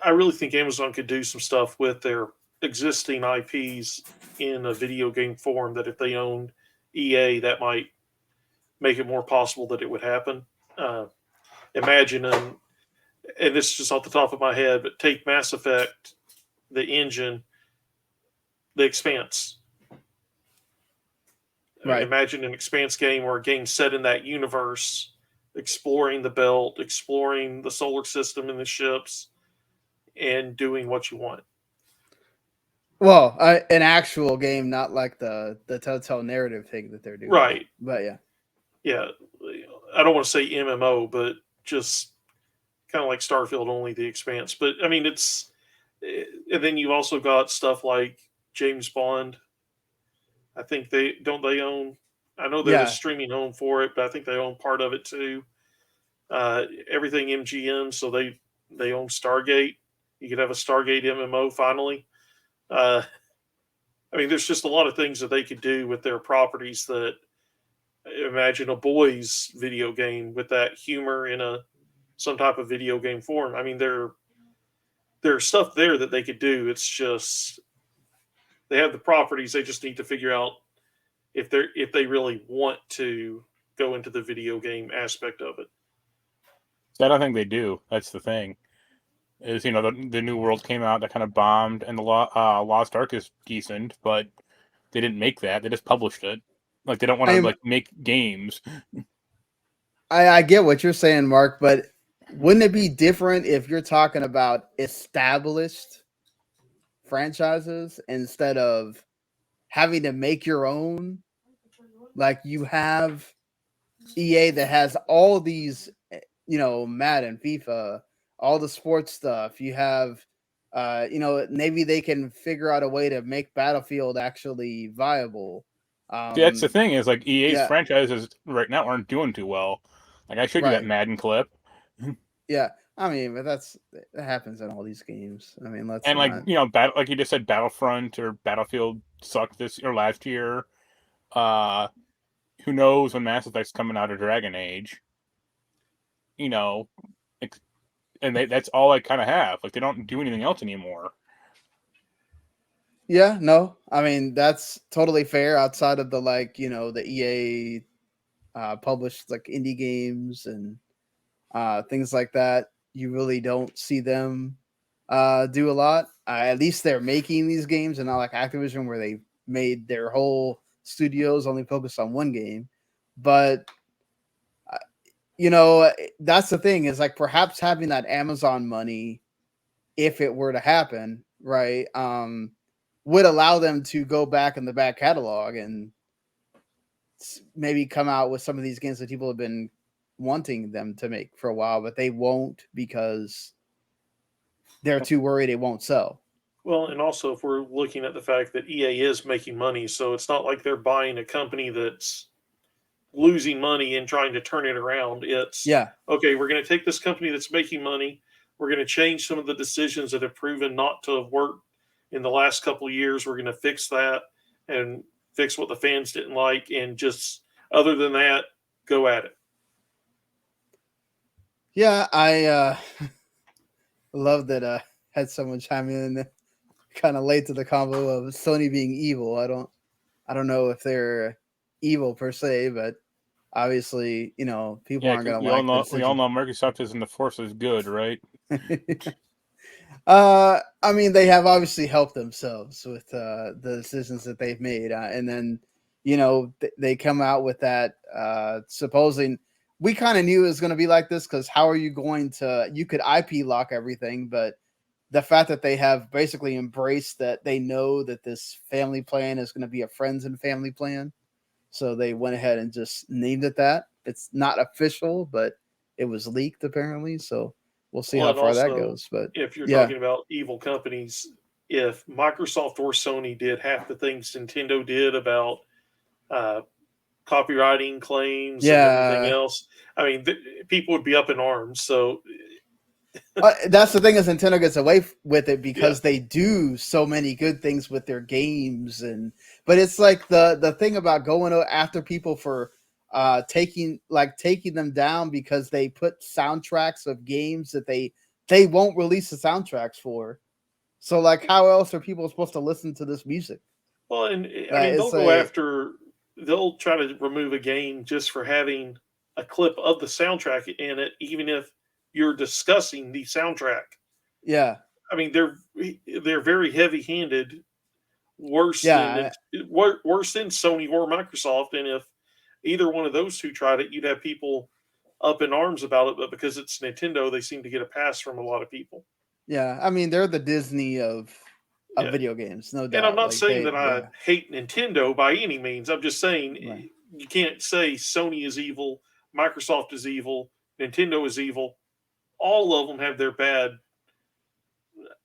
[SPEAKER 3] I really think Amazon could do some stuff with their existing IPs in a video game form. That if they owned EA, that might make it more possible that it would happen. Imagine, and this is just off the top of my head, but take Mass Effect, the engine, the Expanse.
[SPEAKER 1] Right.
[SPEAKER 3] Imagine an Expanse game or a game set in that universe, exploring the belt, exploring the solar system and the ships, and doing what you want.
[SPEAKER 1] Well, an actual game, not like the Telltale narrative thing that they're doing.
[SPEAKER 3] Right.
[SPEAKER 1] But yeah.
[SPEAKER 3] Yeah. I don't want to say MMO, but just kind of like Starfield, only the Expanse. But I mean, it's. And then you've also got stuff like James Bond. I think they own. I know they're the streaming home for it, but I think they own part of it too. Everything MGM, so they own Stargate. You could have a Stargate MMO finally. I mean, there's just a lot of things that they could do with their properties. That imagine a boys video game with that humor in some type of video game form. I mean, there's stuff there that they could do. It's just they have the properties. They just need to figure out if they really want to go into the video game aspect of it.
[SPEAKER 2] I don't think they do. That's the thing. Is the New World came out that kind of bombed, and the Lost Ark is decent, but they didn't make that. They just published it. Like they don't want to make games.
[SPEAKER 1] I get what you're saying, Mark, but wouldn't it be different if you're talking about established franchises instead of having to make your own? Like you have EA that has all these, Madden, FIFA, all the sports stuff. You have, maybe they can figure out a way to make Battlefield actually viable.
[SPEAKER 2] See, that's the thing is like EA's franchises right now aren't doing too well. Like I showed you that Madden clip.
[SPEAKER 1] Yeah, I mean, but that happens in all these games. I mean, like
[SPEAKER 2] you just said, Battlefront or Battlefield sucked this or last year. Who knows when Mass Effect's coming out of Dragon Age? And that's all I kind of have. Like they don't do anything else anymore.
[SPEAKER 1] Yeah, no, I mean that's totally fair. Outside of the the EA published like indie games and things like that, you really don't see them do a lot. At least they're making these games, and not like Activision where they made their whole studios only focused on one game. But that's the thing is like perhaps having that Amazon money, if it were to happen, right, would allow them to go back in the back catalog and maybe come out with some of these games that people have been wanting them to make for a while, but they won't because they're too worried it won't sell.
[SPEAKER 3] Well, and also if we're looking at the fact that EA is making money, so it's not like they're buying a company that's losing money and trying to turn it around. It's okay, we're going to take this company that's making money, we're going to change some of the decisions that have proven not to have worked in the last couple of years. We're going to fix that and fix what the fans didn't like, and just other than that, go at it.
[SPEAKER 1] Yeah, I love that had someone chime in kind of late to the combo of Sony being evil. I don't know if they're evil per se, but obviously, people
[SPEAKER 2] Yeah,
[SPEAKER 1] aren't
[SPEAKER 2] 'cause
[SPEAKER 1] going to
[SPEAKER 2] we all
[SPEAKER 1] like the
[SPEAKER 2] know
[SPEAKER 1] decision.
[SPEAKER 2] Microsoft isn't the force is good, right?
[SPEAKER 1] I mean, they have obviously helped themselves with the decisions that they've made, and then they come out with that supposing. We kind of knew it was going to be like this because how are you going to? You could IP lock everything, but the fact that they have basically embraced that they know that this family plan is going to be a friends and family plan, so they went ahead and just named it that. It's not official, but it was leaked apparently, so we'll see how
[SPEAKER 3] and
[SPEAKER 1] far that
[SPEAKER 3] also,
[SPEAKER 1] goes. But
[SPEAKER 3] if you're
[SPEAKER 1] yeah.
[SPEAKER 3] talking about evil companies, if Microsoft or Sony did half the things Nintendo did about copywriting claims and everything
[SPEAKER 1] Yeah,
[SPEAKER 3] else, I mean, people would be up in arms. So,
[SPEAKER 1] that's the thing is Nintendo gets away with it
[SPEAKER 3] yeah,
[SPEAKER 1] because they do so many good things with their games, but it's like the thing about going after people for taking them down because they put soundtracks of games that they won't release the soundtracks for. So like, how else are people supposed to listen to this music?
[SPEAKER 3] well, and I
[SPEAKER 1] Like,
[SPEAKER 3] mean,
[SPEAKER 1] it's
[SPEAKER 3] they'll try to remove a game just for having a clip of the soundtrack in it, even if you're discussing the soundtrack.
[SPEAKER 1] yeah,
[SPEAKER 3] I mean, they're very heavy-handed, worse than
[SPEAKER 1] yeah.
[SPEAKER 3] worse than Sony or Microsoft. And if either one of those two tried it, you'd have people up in arms about it. But because it's Nintendo, they seem to get a pass from a lot of people.
[SPEAKER 1] Yeah, I mean they're the Disney of
[SPEAKER 3] Yeah.
[SPEAKER 1] video games, no
[SPEAKER 3] And I'm
[SPEAKER 1] doubt.
[SPEAKER 3] not
[SPEAKER 1] Like
[SPEAKER 3] saying that I
[SPEAKER 1] yeah,
[SPEAKER 3] hate Nintendo by any means. I'm just saying
[SPEAKER 1] right.
[SPEAKER 3] you can't say Sony is evil, Microsoft is evil, Nintendo is evil. All of them have their bad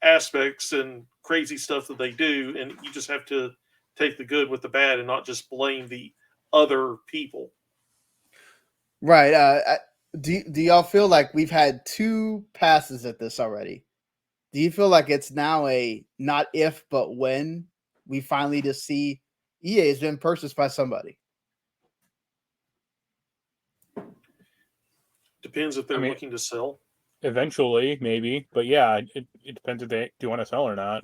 [SPEAKER 3] aspects and crazy stuff that they do, and you just have to take the good with the bad and not just blame the other people.
[SPEAKER 1] Right. Do y'all feel like we've had 2 passes at this already? Do you feel like it's now a not if but when we finally just see EA has been purchased by somebody?
[SPEAKER 3] Depends if
[SPEAKER 2] I
[SPEAKER 3] they're
[SPEAKER 2] mean,
[SPEAKER 3] looking to sell.
[SPEAKER 2] eventually, maybe, but yeah, it depends if they do want to sell or not.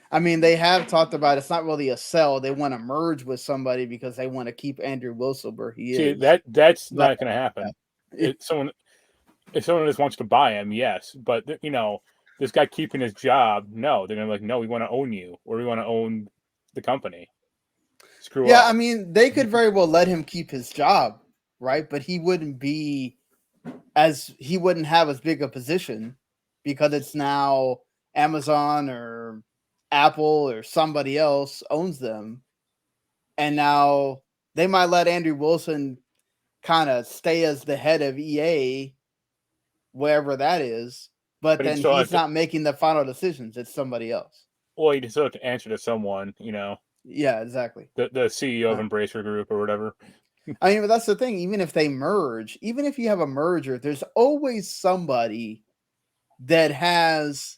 [SPEAKER 1] I mean, they have talked about it's not really a sell. They want to merge with somebody because they want to keep Andrew Wilson where he
[SPEAKER 2] See,
[SPEAKER 1] is.
[SPEAKER 2] that's
[SPEAKER 1] But
[SPEAKER 2] not going to happen.
[SPEAKER 1] yeah,
[SPEAKER 2] If someone just wants to buy him, yes, but this guy keeping his job, no, they're gonna be like, no, we want to own you, or we want to own the company. Screw
[SPEAKER 1] yeah, I
[SPEAKER 2] up.
[SPEAKER 1] mean, they could very well let him keep his job, right? But he wouldn't have as big a position because it's now Amazon or Apple or somebody else owns them. And now they might let Andrew Wilson kind of stay as the head of EA, wherever that is, but
[SPEAKER 2] But he
[SPEAKER 1] then
[SPEAKER 2] still has
[SPEAKER 1] he's
[SPEAKER 2] to.
[SPEAKER 1] not making the final decisions. It's somebody else.
[SPEAKER 2] Well, he still have to answer to someone.
[SPEAKER 1] Yeah, exactly.
[SPEAKER 2] The CEO of
[SPEAKER 1] Uh,
[SPEAKER 2] Embracer Group or whatever.
[SPEAKER 1] I mean, but that's the thing. Even if they merge, even if you have a merger, there's always somebody that has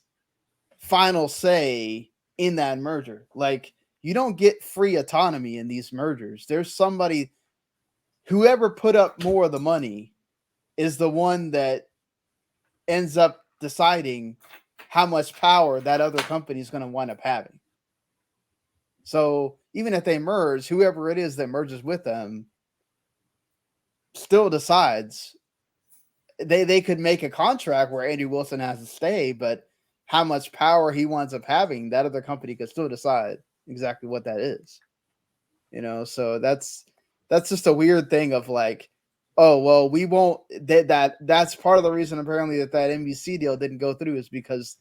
[SPEAKER 1] final say in that merger. Like, you don't get free autonomy in these mergers. There's somebody, whoever put up more of the money is the one that ends up deciding how much power that other company is going to wind up having. So even if they merge, whoever it is that merges with them still decides. They could make a contract where Andrew Wilson has to stay, but how much power he winds up having, that other company could still decide exactly what that is. So that's just a weird thing of like, oh well, we won't that's part of the reason apparently that NBC deal didn't go through is because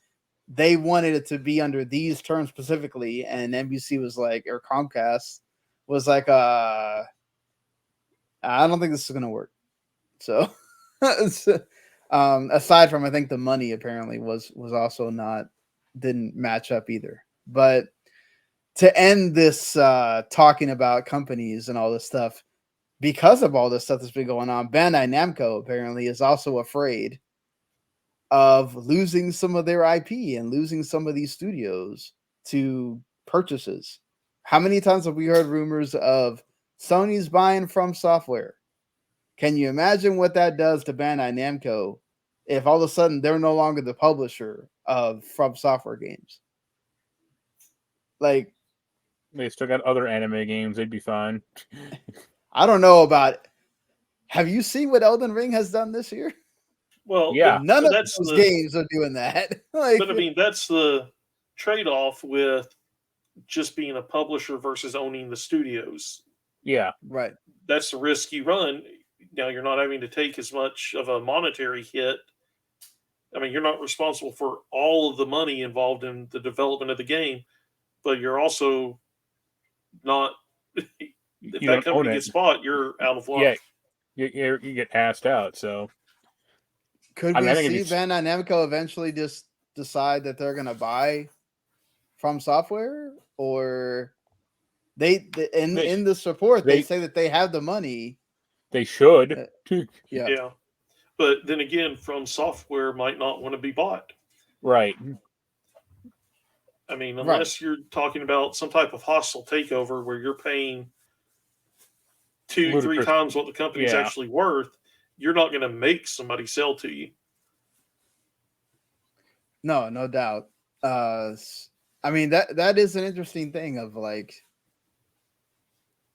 [SPEAKER 1] they wanted it to be under these terms specifically, and NBC was like, or Comcast was like, I don't think this is gonna work. So aside from I think the money apparently was also didn't match up either. But to end this talking about companies and all this stuff, because of all this stuff that's been going on, Bandai Namco apparently is also afraid of losing some of their IP and losing some of these studios to purchases. How many times have we heard rumors of Sony's buying From Software? Can you imagine what that does to Bandai Namco if all of a sudden they're no longer the publisher of From Software games? Like,
[SPEAKER 2] They still got other anime games; they'd be fine.
[SPEAKER 1] I don't know about Have you seen what Elden Ring has done this year?
[SPEAKER 3] Well,
[SPEAKER 2] Yeah.
[SPEAKER 1] None of
[SPEAKER 3] that's
[SPEAKER 1] those
[SPEAKER 3] the
[SPEAKER 1] games are doing that. Like,
[SPEAKER 3] but I mean that's the trade-off with just being a publisher versus owning the studios.
[SPEAKER 2] Yeah.
[SPEAKER 1] right.
[SPEAKER 3] That's the risk you run. Now you're not having to take as much of a monetary hit. I mean, you're not responsible for all of the money involved in the development of the game, but you're also not. If
[SPEAKER 2] You
[SPEAKER 3] that
[SPEAKER 2] don't own
[SPEAKER 3] company
[SPEAKER 2] it.
[SPEAKER 3] gets bought, you're out of luck.
[SPEAKER 2] Yeah. You get asked out. So
[SPEAKER 1] Could
[SPEAKER 2] I mean,
[SPEAKER 1] we
[SPEAKER 2] I think
[SPEAKER 1] see
[SPEAKER 2] it's
[SPEAKER 1] Bandai Namco eventually just decide that they're going to buy From Software, or in this report they
[SPEAKER 2] they
[SPEAKER 1] say that they have the money.
[SPEAKER 2] they should.
[SPEAKER 1] Uh, yeah,
[SPEAKER 3] Yeah. But then again, From Software might not want to be bought.
[SPEAKER 2] Right.
[SPEAKER 3] I mean,
[SPEAKER 1] Right.
[SPEAKER 3] unless you're talking about some type of hostile takeover where you're paying 2-3
[SPEAKER 2] Ludicrous.
[SPEAKER 3] times what the company's
[SPEAKER 2] Yeah.
[SPEAKER 3] actually worth, you're not going to make somebody sell to you.
[SPEAKER 1] no doubt. I mean that is an interesting thing of like,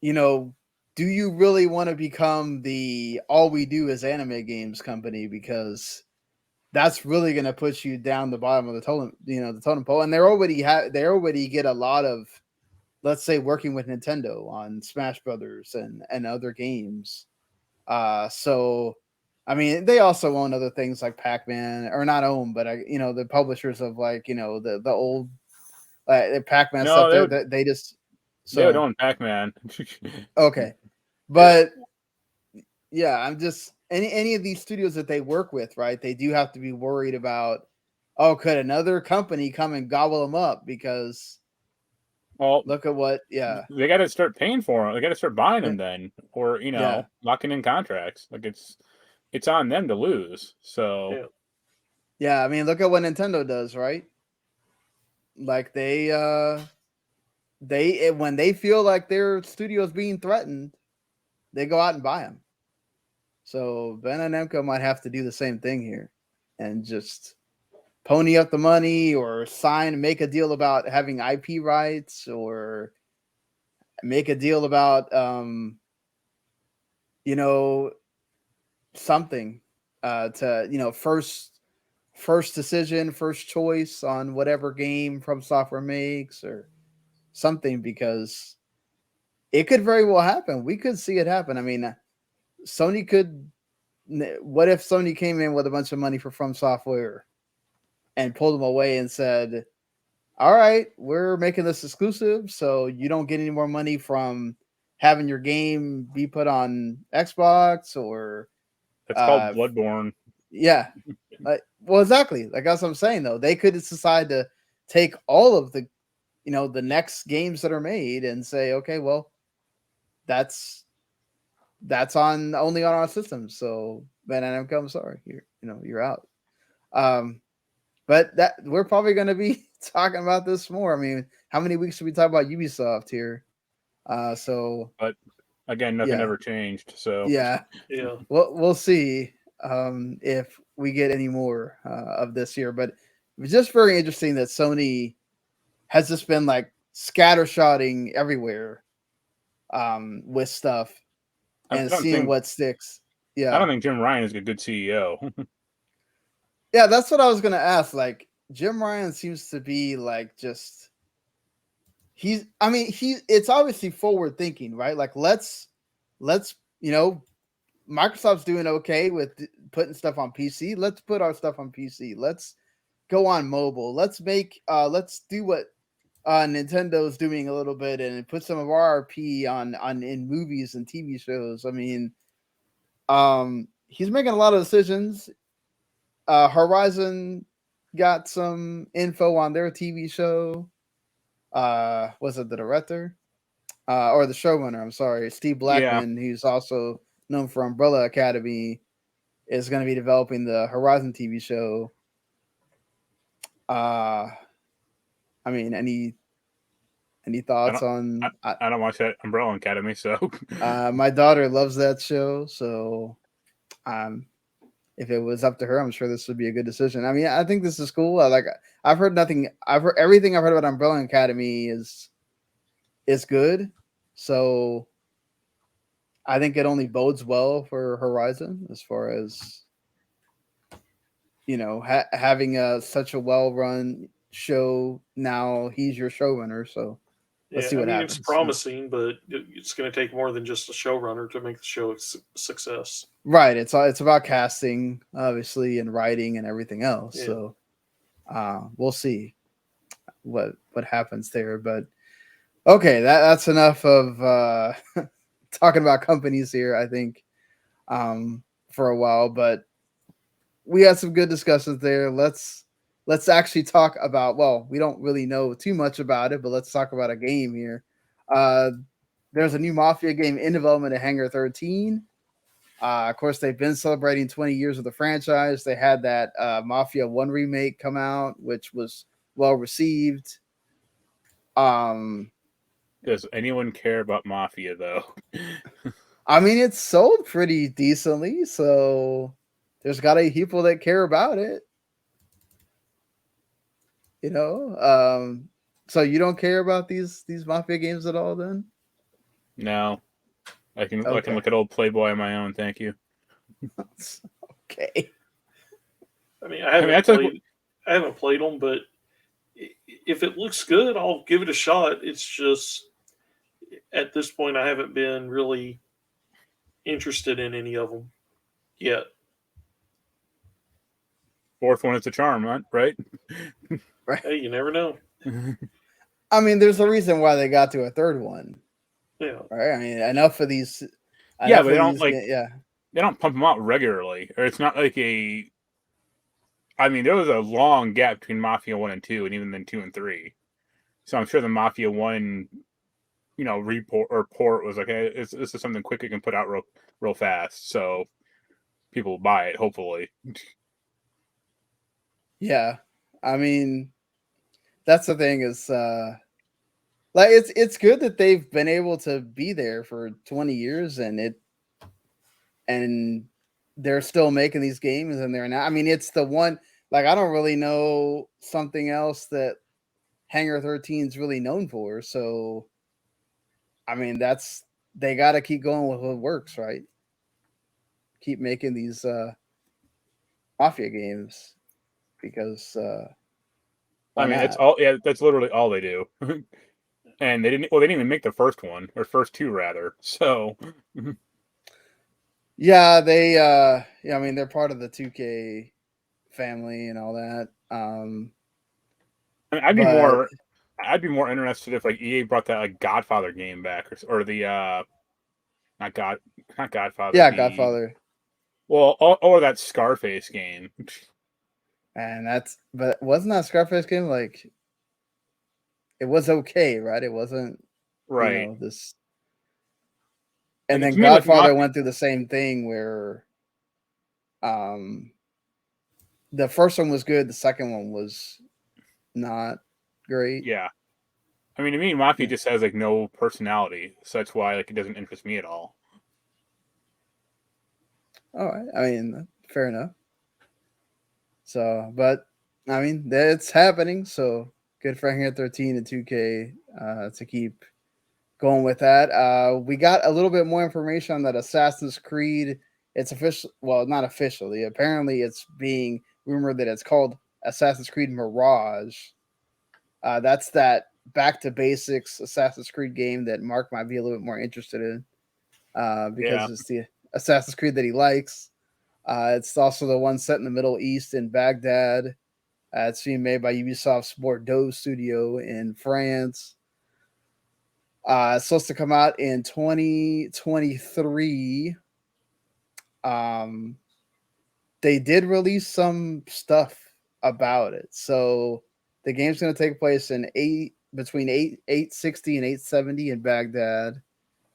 [SPEAKER 1] do you really want to become the all we do is anime games company? Because that's really going to put you down the bottom of the totem pole. And they already get a lot of, let's say, working with Nintendo on Smash Brothers and other games. So I mean, they also own other things like Pac-Man, or not own, but the publishers of like the old Pac-Man
[SPEAKER 2] No,
[SPEAKER 1] stuff. They just
[SPEAKER 2] they would own Pac-Man.
[SPEAKER 1] okay, but yeah, I'm just any of these studios that they work with, right? They do have to be worried about, oh, could another company come and gobble them up? Because
[SPEAKER 2] Well,
[SPEAKER 1] look at what,
[SPEAKER 2] they got to start paying for them. They got to start buying them then, or
[SPEAKER 1] Yeah.
[SPEAKER 2] locking in contracts. Like it's on them to lose. So
[SPEAKER 1] yeah. I mean, look at what Nintendo does, right? Like when they feel like their studio is being threatened, they go out and buy them. So Bandai Namco might have to do the same thing here, and just pony up the money, or make a deal about having IP rights, or make a deal about something to first decision, first choice on whatever game From Software makes, or something, because it could very well happen. We could see it happen. I mean, Sony could. What if Sony came in with a bunch of money for From Software and pulled them away and said, all right, we're making this exclusive, so you don't get any more money from having your game be put on Xbox, or
[SPEAKER 2] that's called Bloodborne.
[SPEAKER 1] Yeah. Well, exactly. Like that's what I'm saying, though. They could decide to take all of the next games that are made and say, okay, well, that's only on our system. So Bandai Namco, I'm sorry, you're out. But that we're probably going to be talking about this more. I mean, how many weeks did we talk about Ubisoft here?
[SPEAKER 2] But again, nothing ever changed. So
[SPEAKER 1] yeah. We'll see if we get any more of this here. But it's just very interesting that Sony has just been like scattershotting everywhere with stuff and seeing what sticks. Yeah,
[SPEAKER 2] I don't think Jim Ryan is a good CEO.
[SPEAKER 1] Yeah, that's what I was gonna ask. Like, Jim Ryan seems to be like just it's obviously forward thinking, right? Like let's Microsoft's doing okay with putting stuff on PC. Let's put our stuff on PC. Let's go on mobile. Let's do what Nintendo's doing a little bit and put some of our RP on in movies and TV shows. I mean, he's making a lot of decisions. Horizon got some info on their TV show. Was it the director? Or the showrunner? I'm sorry, Steve Blackman, who's also known for Umbrella Academy, is going to be developing the Horizon TV show. I mean, any thoughts on?
[SPEAKER 2] I don't watch that Umbrella Academy, so
[SPEAKER 1] my daughter loves that show, so if it was up to her, I'm sure this would be a good decision. I mean, I think this is cool. I've heard nothing. I've heard everything I've heard about Umbrella Academy is good. So I think it only bodes well for Horizon as far as having such a well-run show. Now he's your showrunner, so let's see
[SPEAKER 3] I
[SPEAKER 1] what
[SPEAKER 3] mean,
[SPEAKER 1] happens.
[SPEAKER 3] it's promising, but it's going to take more than just a showrunner to make the show a success.
[SPEAKER 1] Right. It's about casting, obviously, and writing and everything else.
[SPEAKER 3] Yeah.
[SPEAKER 1] So we'll see what happens there. But okay, that's enough of talking about companies here, I think, for a while. But we had some good discussions there. Let's actually talk about, well, we don't really know too much about it, but let's talk about a game here. There's a new Mafia game in development at Hangar 13. Of course, they've been celebrating 20 years of the franchise. They had that Mafia 1 remake come out, which was well received.
[SPEAKER 2] Does anyone care about Mafia, though?
[SPEAKER 1] I mean, it's sold pretty decently, so there's got to be people that care about it. So you don't care about these Mafia games at all, then?
[SPEAKER 2] No. I can
[SPEAKER 1] Okay.
[SPEAKER 2] look at old Playboy on my own, thank you.
[SPEAKER 1] Okay.
[SPEAKER 3] I mean, I haven't played them, but if it looks good, I'll give it a shot. It's just at this point, I haven't been really interested in any of them yet.
[SPEAKER 2] Fourth one is a charm, right?
[SPEAKER 1] Right.
[SPEAKER 3] Hey, you never know.
[SPEAKER 1] I mean, there's a reason why they got to a third one.
[SPEAKER 3] Yeah.
[SPEAKER 1] Right. I mean, enough of these.
[SPEAKER 2] Yeah, but they don't
[SPEAKER 1] They
[SPEAKER 2] don't pump them out regularly, or it's not like a. I mean, there was a long gap between Mafia 1 and 2, and even then 2 and 3. So I'm sure the Mafia 1, report or port was like, hey, this is something quick you can put out real fast, so people will buy it, hopefully.
[SPEAKER 1] Yeah, I mean, that's the thing is, like it's good that they've been able to be there for 20 years, and they're still making these games, and they're now. I mean, it's the one. Like, I don't really know something else that Hangar 13 is really known for. So, I mean, they got to keep going with what works, right? Keep making these Mafia games because
[SPEAKER 2] I mean, it's all. Yeah, that's literally all they do. And they didn't even make the first one, or first two rather. So.
[SPEAKER 1] Yeah, I mean, they're part of the 2K family and all that.
[SPEAKER 2] I mean, I'd be more interested if like EA brought that like Godfather game back, or the not Godfather.
[SPEAKER 1] Yeah, Godfather.
[SPEAKER 2] Well, or that Scarface game.
[SPEAKER 1] And but wasn't that Scarface game like? It was okay, right? It wasn't
[SPEAKER 2] right.
[SPEAKER 1] This. And then
[SPEAKER 2] to me, like,
[SPEAKER 1] Godfather went through the same thing where, the first one was good, the second one was not great.
[SPEAKER 2] Yeah, I mean, to me, Mafia just has like no personality, so that's why like it doesn't interest me at all.
[SPEAKER 1] All right, I mean, fair enough. So, but I mean, that's happening. So good for Hangar 13 and 2K to keep going with that. We got a little bit more information on that Assassin's Creed. It's official. Well, not officially. Apparently, it's being rumored that it's called Assassin's Creed Mirage. That's that back to basics Assassin's Creed game that Marc might be a little bit more interested in, because it's the Assassin's Creed that he likes. It's also the one set in the Middle East in Baghdad. It's being made by Ubisoft's Bordeaux studio in France. It's supposed to come out in 2023. They did release some stuff about it. So the game's going to take place between 860 and 870 in Baghdad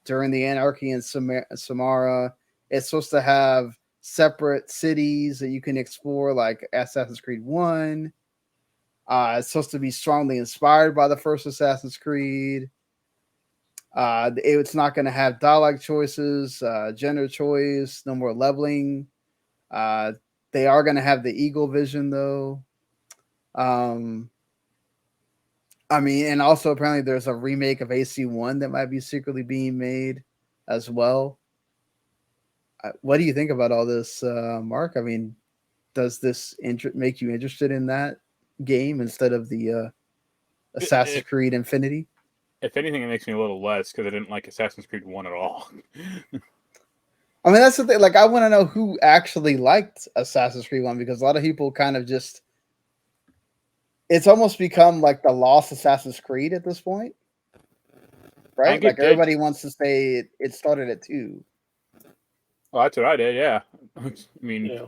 [SPEAKER 1] during the anarchy in Samara. It's supposed to have separate cities that you can explore, like Assassin's Creed 1. It's supposed to be strongly inspired by the first Assassin's Creed. It's not going to have dialogue choices, gender choice, no more leveling. They are going to have the eagle vision, though. I mean, and also apparently there's a remake of AC1 that might be secretly being made as well. What do you think about all this, Mark? I mean, does this make you interested in that game instead of the Assassin's Creed Infinity?
[SPEAKER 2] If anything, it makes me a little less because I didn't like Assassin's Creed 1 at all.
[SPEAKER 1] I mean, that's the thing. Like, I want to know who actually liked Assassin's Creed 1 because a lot of people kind of just. It's almost become like the lost Assassin's Creed at this point. Right? Like, everybody wants to say it started at 2.
[SPEAKER 2] Well, that's what I did, yeah. I mean,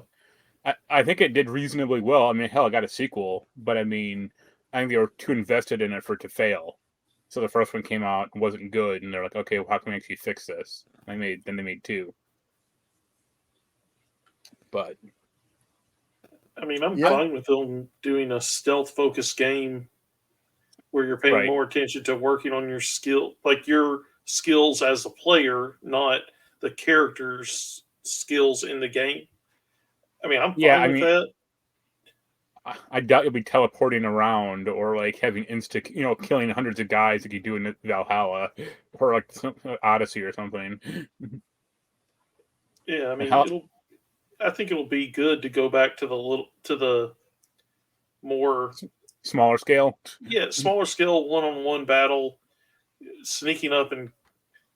[SPEAKER 2] I think it did reasonably well. I mean, hell, I got a sequel, but I mean, I think they were too invested in it for it to fail. So the first one came out and wasn't good, and they're like, okay, well, how can we actually fix this? Then they made 2. But
[SPEAKER 3] I mean, I'm fine with them doing a stealth-focused game where you're paying more attention to working on your skill, like your skills as a player, not the character's skills in the game. I mean, I'm fine with that.
[SPEAKER 2] I doubt you'll be teleporting around or like having killing hundreds of guys like you do in Valhalla or like Odyssey or something.
[SPEAKER 3] Yeah, I mean, I think it'll be good to go back to the more
[SPEAKER 2] smaller scale.
[SPEAKER 3] Yeah, smaller scale one-on-one battle, sneaking up and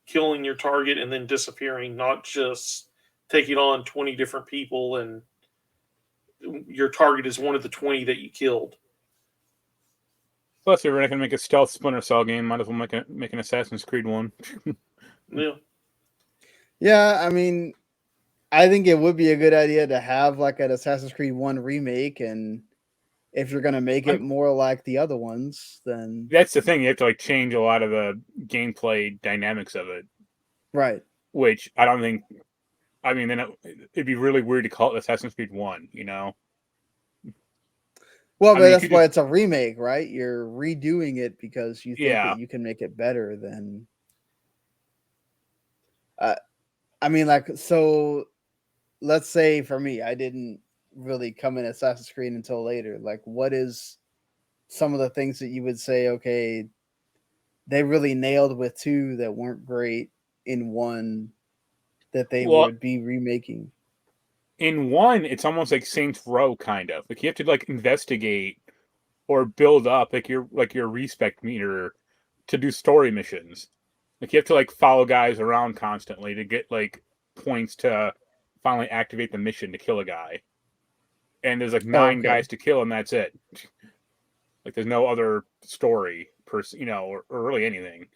[SPEAKER 3] killing your target and then disappearing, not just taking on 20 different people and your target is one of the 20 that you killed.
[SPEAKER 2] Plus, if we're not going to make a stealth Splinter Cell game, might as well make an Assassin's Creed one.
[SPEAKER 1] Yeah, I mean, I think it would be a good idea to have like an Assassin's Creed 1 remake, and if you're going to make it more like the other ones, then...
[SPEAKER 2] That's the thing, you have to like change a lot of the gameplay dynamics of it.
[SPEAKER 1] Right.
[SPEAKER 2] Which I don't think... I mean, then it'd be really weird to call it Assassin's Creed 1, you know?
[SPEAKER 1] Well, but that's why it's a remake, right? You're redoing it because you think that you can make it better than... I mean, like, so let's say for me, I didn't really come in Assassin's Creed until later. Like, what is some of the things that you would say, okay, they really nailed with 2 that weren't great in 1 that they would be remaking?
[SPEAKER 2] In 1, it's almost like Saints Row, kind of. Like, you have to, like, investigate or build up, like your respect meter to do story missions. Like, you have to, like, follow guys around constantly to get, like, points to finally activate the mission to kill a guy. And there's, like, 9 guys to kill, and that's it. Like, there's no other story, or really anything.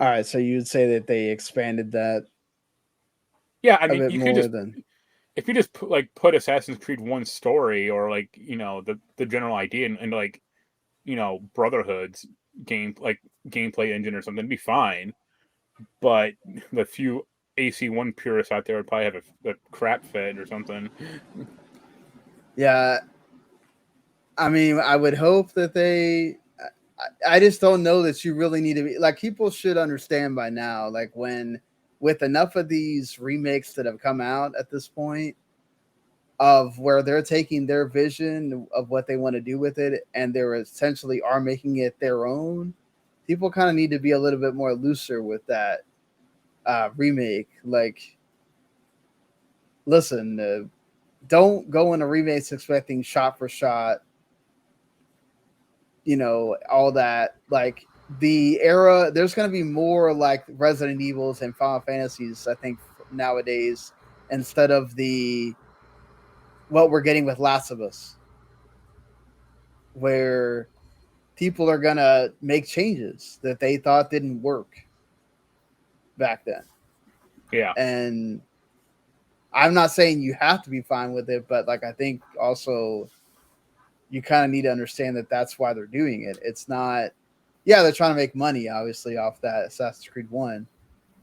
[SPEAKER 1] All right, so you'd say that they expanded that.
[SPEAKER 2] Yeah, I mean, if you just put Assassin's Creed 1 story or like, the general idea and like, Brotherhood's gameplay engine or something, it'd be fine. But the few AC1 purists out there would probably have a crap fit or something.
[SPEAKER 1] Yeah. I mean, I would hope that I just don't know that you really need to be like, people should understand by now, like with enough of these remakes that have come out at this point of where they're taking their vision of what they want to do with it and they're essentially are making it their own, people kind of need to be a little bit more looser with that remake. Like, listen, don't go into remakes expecting shot for shot, all that. Like, the era, there's going to be more like Resident Evils and Final Fantasies, I think, nowadays, instead of what we're getting with Last of Us, where people are going to make changes that they thought didn't work back then.
[SPEAKER 2] Yeah.
[SPEAKER 1] And I'm not saying you have to be fine with it, but like, I think also you kind of need to understand that that's why they're doing it. It's not, they're trying to make money, obviously, off that Assassin's Creed 1.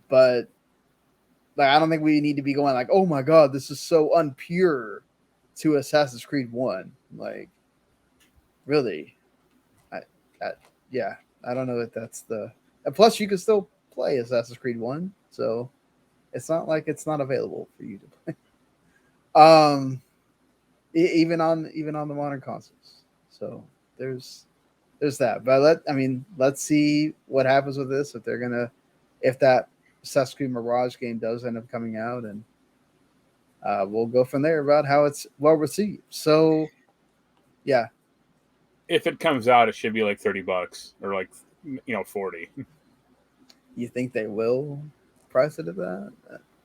[SPEAKER 1] But like, I don't think we need to be going like, oh my God, this is so unpure to Assassin's Creed 1. Like, really? I don't know if that's the... And plus, you can still play Assassin's Creed 1, so it's not like it's not available for you to play. Even on the modern consoles. So there's that. But let's see what happens with this. If that Assassin's Creed Mirage game does end up coming out, and we'll go from there about how it's well received. So, yeah.
[SPEAKER 2] If it comes out, it should be like $30 or like 40.
[SPEAKER 1] You think they will price it at that?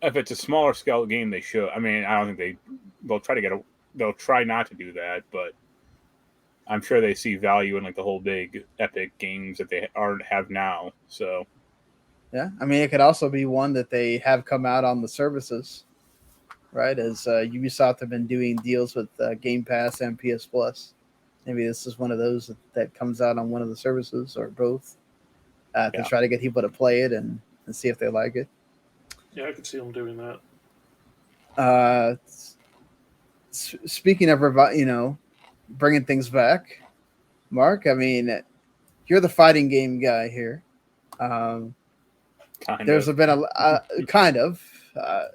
[SPEAKER 2] If it's a smaller scale game, they should. I mean, I don't think they'll try to they'll try not to do that, but I'm sure they see value in like the whole big epic games that they have now. So
[SPEAKER 1] yeah, I mean, it could also be one that they have come out on the services, right? As Ubisoft have been doing deals with Game Pass and PS Plus. Maybe this is one of those that comes out on one of the services or both to try to get people to play it and see if they like it.
[SPEAKER 3] Yeah, I could see them doing that.
[SPEAKER 1] Speaking of bringing things back, Mark, I mean, you're the fighting game guy here. There's been a kind of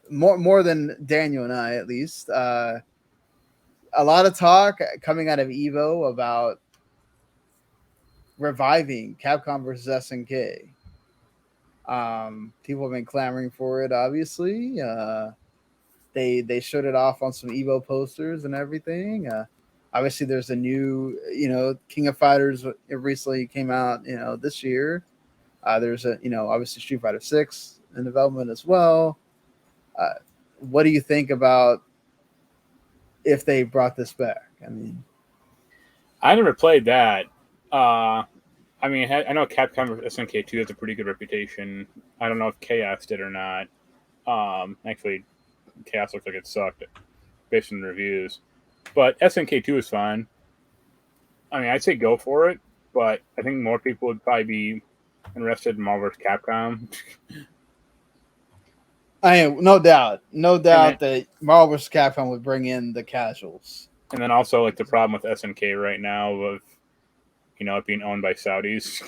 [SPEAKER 1] more than Daniel and I, at least. A lot of talk coming out of Evo about reviving Capcom versus SNK. People have been clamoring for it, obviously. They showed it off on some Evo posters and everything. Obviously, there's a new, King of Fighters. It recently came out, this year. There's obviously Street Fighter 6 in development as well. What do you think about if they brought this back? I mean,
[SPEAKER 2] I never played that. I know Capcom SNK 2 has a pretty good reputation. I don't know if Chaos did or not. Actually, Chaos looks like it sucked based on the reviews. But SNK 2 is fine. I mean, I'd say go for it, but I think more people would probably be interested in Marvel vs. Capcom.
[SPEAKER 1] No doubt that Marvel vs. Capcom would bring in the casuals.
[SPEAKER 2] And then also, like, the problem with SNK right now of, it being owned by Saudis.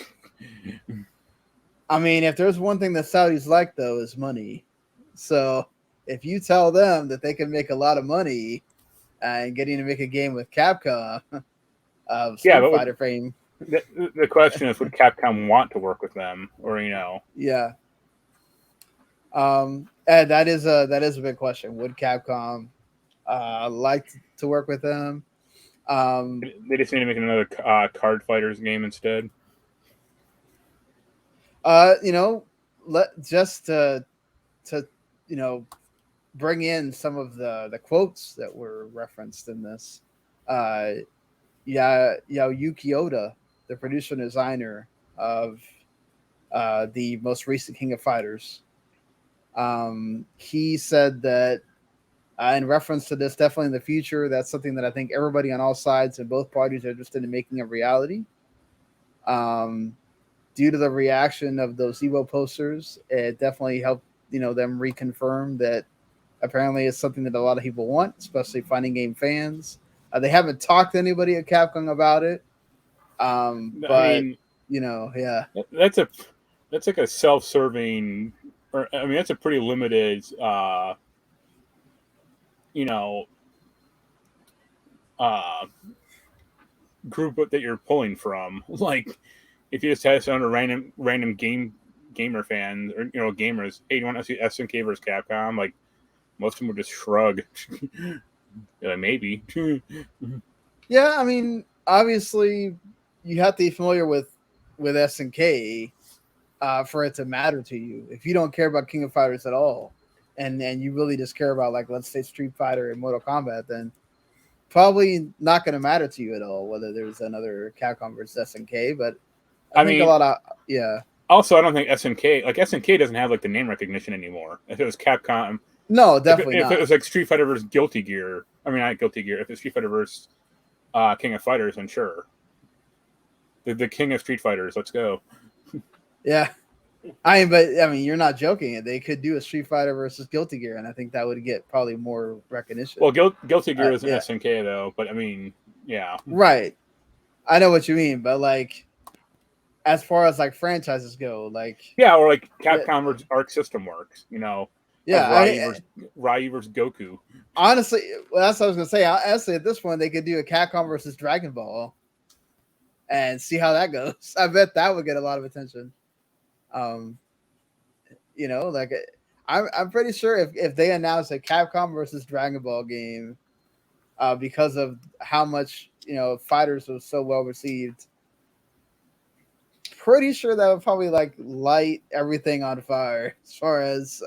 [SPEAKER 1] I mean, if there's one thing that Saudis like, though, is money. So if you tell them that they can make a lot of money and getting to make a game with Capcom of Street Fighter fame.
[SPEAKER 2] The question is, would Capcom want to work with them, or
[SPEAKER 1] Yeah. And that is a big question. Would Capcom like to work with them?
[SPEAKER 2] They just need to make another card fighters game instead.
[SPEAKER 1] To bring in some of the quotes that were referenced in this. Yuki Oda, the producer and designer of the most recent King of Fighters, he said that in reference to this, definitely in the future, that's something that I think everybody on all sides and both parties are interested in making a reality. Due to the reaction of those Evo posters, it definitely helped them reconfirm that apparently it's something that a lot of people want, especially fighting game fans. They haven't talked to anybody at Capcom about it, but
[SPEAKER 2] that's like a self-serving, or I mean, that's a pretty limited, group that you're pulling from. Like, if you just had some random gamer fans or gamers, hey, do you want to see SNK versus Capcom? Like, most of them would just shrug. Maybe.
[SPEAKER 1] Yeah, I mean, obviously, you have to be familiar with SNK for it to matter to you. If you don't care about King of Fighters at all, and you really just care about, like, let's say Street Fighter and Mortal Kombat, then probably not going to matter to you at all whether there's another Capcom versus SNK. But I think a lot of
[SPEAKER 2] Also, I don't think SNK doesn't have like the name recognition anymore. If it was Capcom.
[SPEAKER 1] No, definitely not.
[SPEAKER 2] If it was like Street Fighter versus Guilty Gear, not Guilty Gear. If it's Street Fighter versus King of Fighters, then sure. The King of Street Fighters, let's go.
[SPEAKER 1] Yeah, I mean, you're not joking. They could do a Street Fighter versus Guilty Gear, and I think that would get probably more recognition.
[SPEAKER 2] Well, Guilty Gear isn't SNK though, but I mean, yeah,
[SPEAKER 1] right. I know what you mean, but like, as far as like franchises go, like
[SPEAKER 2] or like Capcom versus Arc System Works, Ryu versus Goku.
[SPEAKER 1] Honestly, that's what I was gonna say. Honestly, at this point, they could do a Capcom versus Dragon Ball, and see how that goes. I bet that would get a lot of attention. You know, like I'm pretty sure if they announced a Capcom versus Dragon Ball game, because of how much Fighters was so well received, pretty sure that would probably like light everything on fire as far as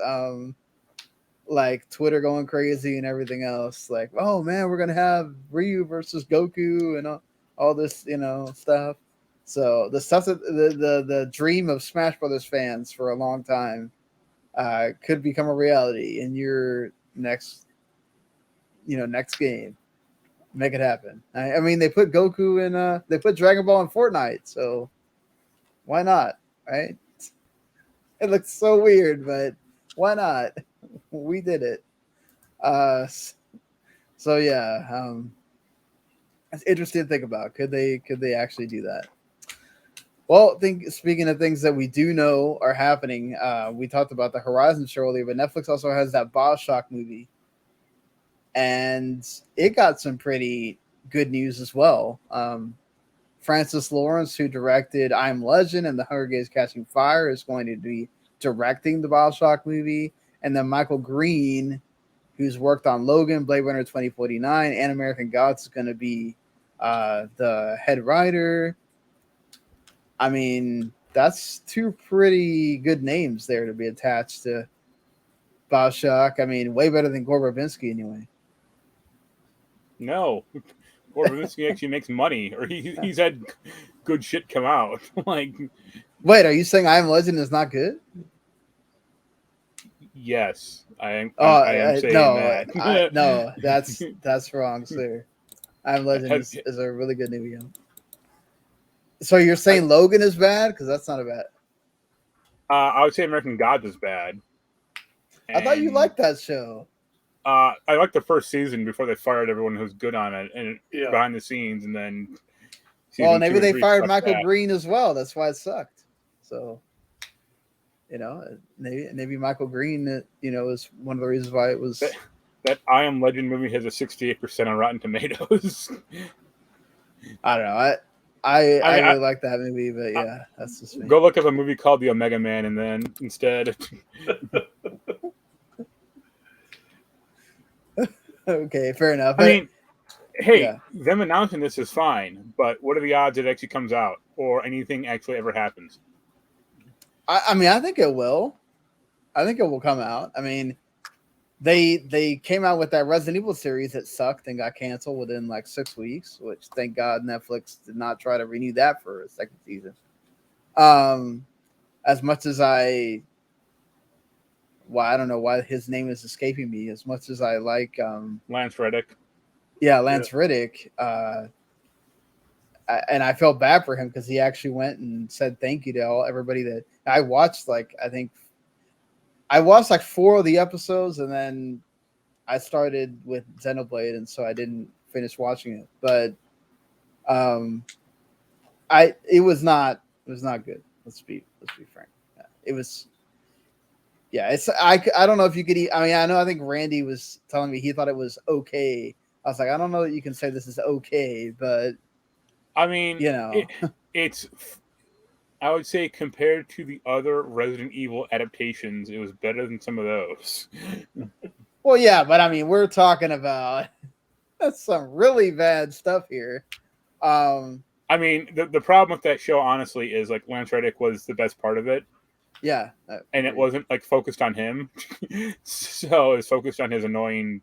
[SPEAKER 1] like Twitter going crazy and everything else. Like, oh man, we're gonna have Ryu versus Goku and all this stuff. So the stuff that the dream of Smash Brothers fans for a long time could become a reality in your next game. Make it happen. I mean, they put Goku in they put Dragon Ball in Fortnite, so why not? Right? It looks so weird, but why not? We did it. So yeah, it's interesting to think about. Could they actually do that? Well, speaking of things that we do know are happening, we talked about the Horizon show earlier, but Netflix also has that Bioshock movie, and it got some pretty good news as well. Francis Lawrence, who directed I Am Legend and The Hunger Games: Catching Fire, is going to be directing the Bioshock movie, and then Michael Green, who's worked on Logan, Blade Runner 2049, and American Gods, is going to be the head writer. I mean, that's two pretty good names there to be attached to Bioshock. I mean, way better than Gore Verbinski anyway.
[SPEAKER 2] No, Gore Verbinski actually makes money, or he's had good shit come out. Like,
[SPEAKER 1] wait, are you saying I Am Legend is not good?
[SPEAKER 2] Yes, I am. I am saying that.
[SPEAKER 1] No, that's wrong, sir. I Am Legend is a really good movie. So you're saying Logan is bad? Because that's not a bad.
[SPEAKER 2] I would say American Gods is bad.
[SPEAKER 1] I thought you liked that show.
[SPEAKER 2] I liked the first season before they fired everyone who was good on it and behind the scenes, and then.
[SPEAKER 1] Well, maybe they fired Michael Green as well. That's why it sucked. So, maybe Michael Green, is one of the reasons why it was.
[SPEAKER 2] That I Am Legend movie has a 68% on Rotten Tomatoes.
[SPEAKER 1] I don't know. I really like that movie, but yeah, that's just me.
[SPEAKER 2] Go look up a movie called The Omega Man, and then instead.
[SPEAKER 1] Okay, fair enough.
[SPEAKER 2] I mean, hey, them announcing this is fine, but what are the odds it actually comes out or anything actually ever happens?
[SPEAKER 1] I mean, I think it will. I think it will come out. I mean, they came out with that Resident Evil series that sucked and got canceled within like 6 weeks, which thank God Netflix did not try to renew that for a second season. As much as I don't know why his name is escaping me. As much as I like
[SPEAKER 2] Lance Reddick.
[SPEAKER 1] Yeah, Lance Reddick. And I felt bad for him because he actually went and said thank you to everybody that I watched. I watched like 4 of the episodes, and then I started with Xenoblade, and so I didn't finish watching it. But it was not good. Let's be frank. It was. Yeah, it's I don't know if you could eat. I mean, I think Randy was telling me he thought it was okay. I was like, I don't know that you can say this is okay, but
[SPEAKER 2] I mean, it's. I would say compared to the other Resident Evil adaptations, it was better than some of those.
[SPEAKER 1] Well, yeah, but I mean, we're talking about some really bad stuff here.
[SPEAKER 2] I mean, the problem with that show, honestly, is like Lance Reddick was the best part of it.
[SPEAKER 1] Yeah,
[SPEAKER 2] and it wasn't like focused on him, so it was focused on his annoying,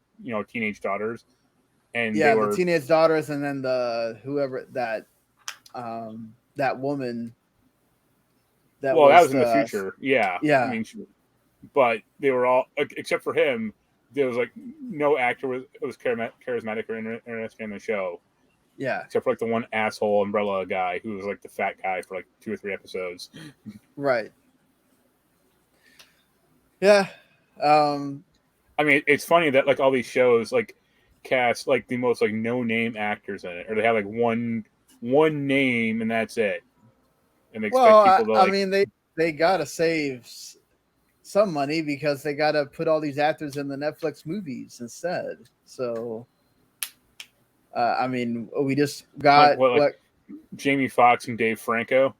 [SPEAKER 2] teenage daughters. And
[SPEAKER 1] the teenage daughters, and then whoever that woman.
[SPEAKER 2] That was in the future. Yeah.
[SPEAKER 1] Yeah.
[SPEAKER 2] I mean, but they were all except for him. There was like no actor was charismatic or interesting in the show.
[SPEAKER 1] Yeah.
[SPEAKER 2] Except for like the one asshole umbrella guy who was like the fat guy for like 2 or 3 episodes.
[SPEAKER 1] Right. Yeah.
[SPEAKER 2] I mean, it's funny that like all these shows like cast like the most like no name actors in it, or they have like one name and that's it. And they expect people to
[SPEAKER 1] I mean, they gotta save some money because they gotta put all these actors in the Netflix movies instead. So, I mean, we just got
[SPEAKER 2] like Jamie Foxx and Dave Franco.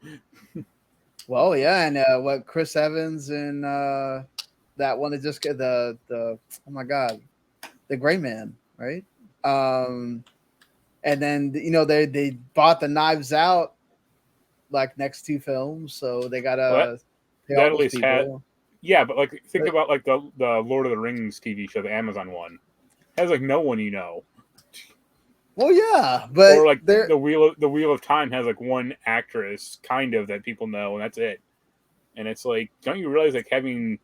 [SPEAKER 1] Well, yeah, and what Chris Evans and that one that just get the oh my god, the Gray Man, right? And then they bought the Knives Out like next two films, so they
[SPEAKER 2] Well,
[SPEAKER 1] gotta pay
[SPEAKER 2] that
[SPEAKER 1] all
[SPEAKER 2] at
[SPEAKER 1] those
[SPEAKER 2] least had
[SPEAKER 1] people.
[SPEAKER 2] yeah, but like think
[SPEAKER 1] But,
[SPEAKER 2] about like the Lord of the Rings TV show, the Amazon one. It has like no one you know.
[SPEAKER 1] well, yeah, but
[SPEAKER 2] Or like
[SPEAKER 1] they're
[SPEAKER 2] the Wheel of Time has like one actress kind of that people know, and that's it. And it's like, don't you realize like having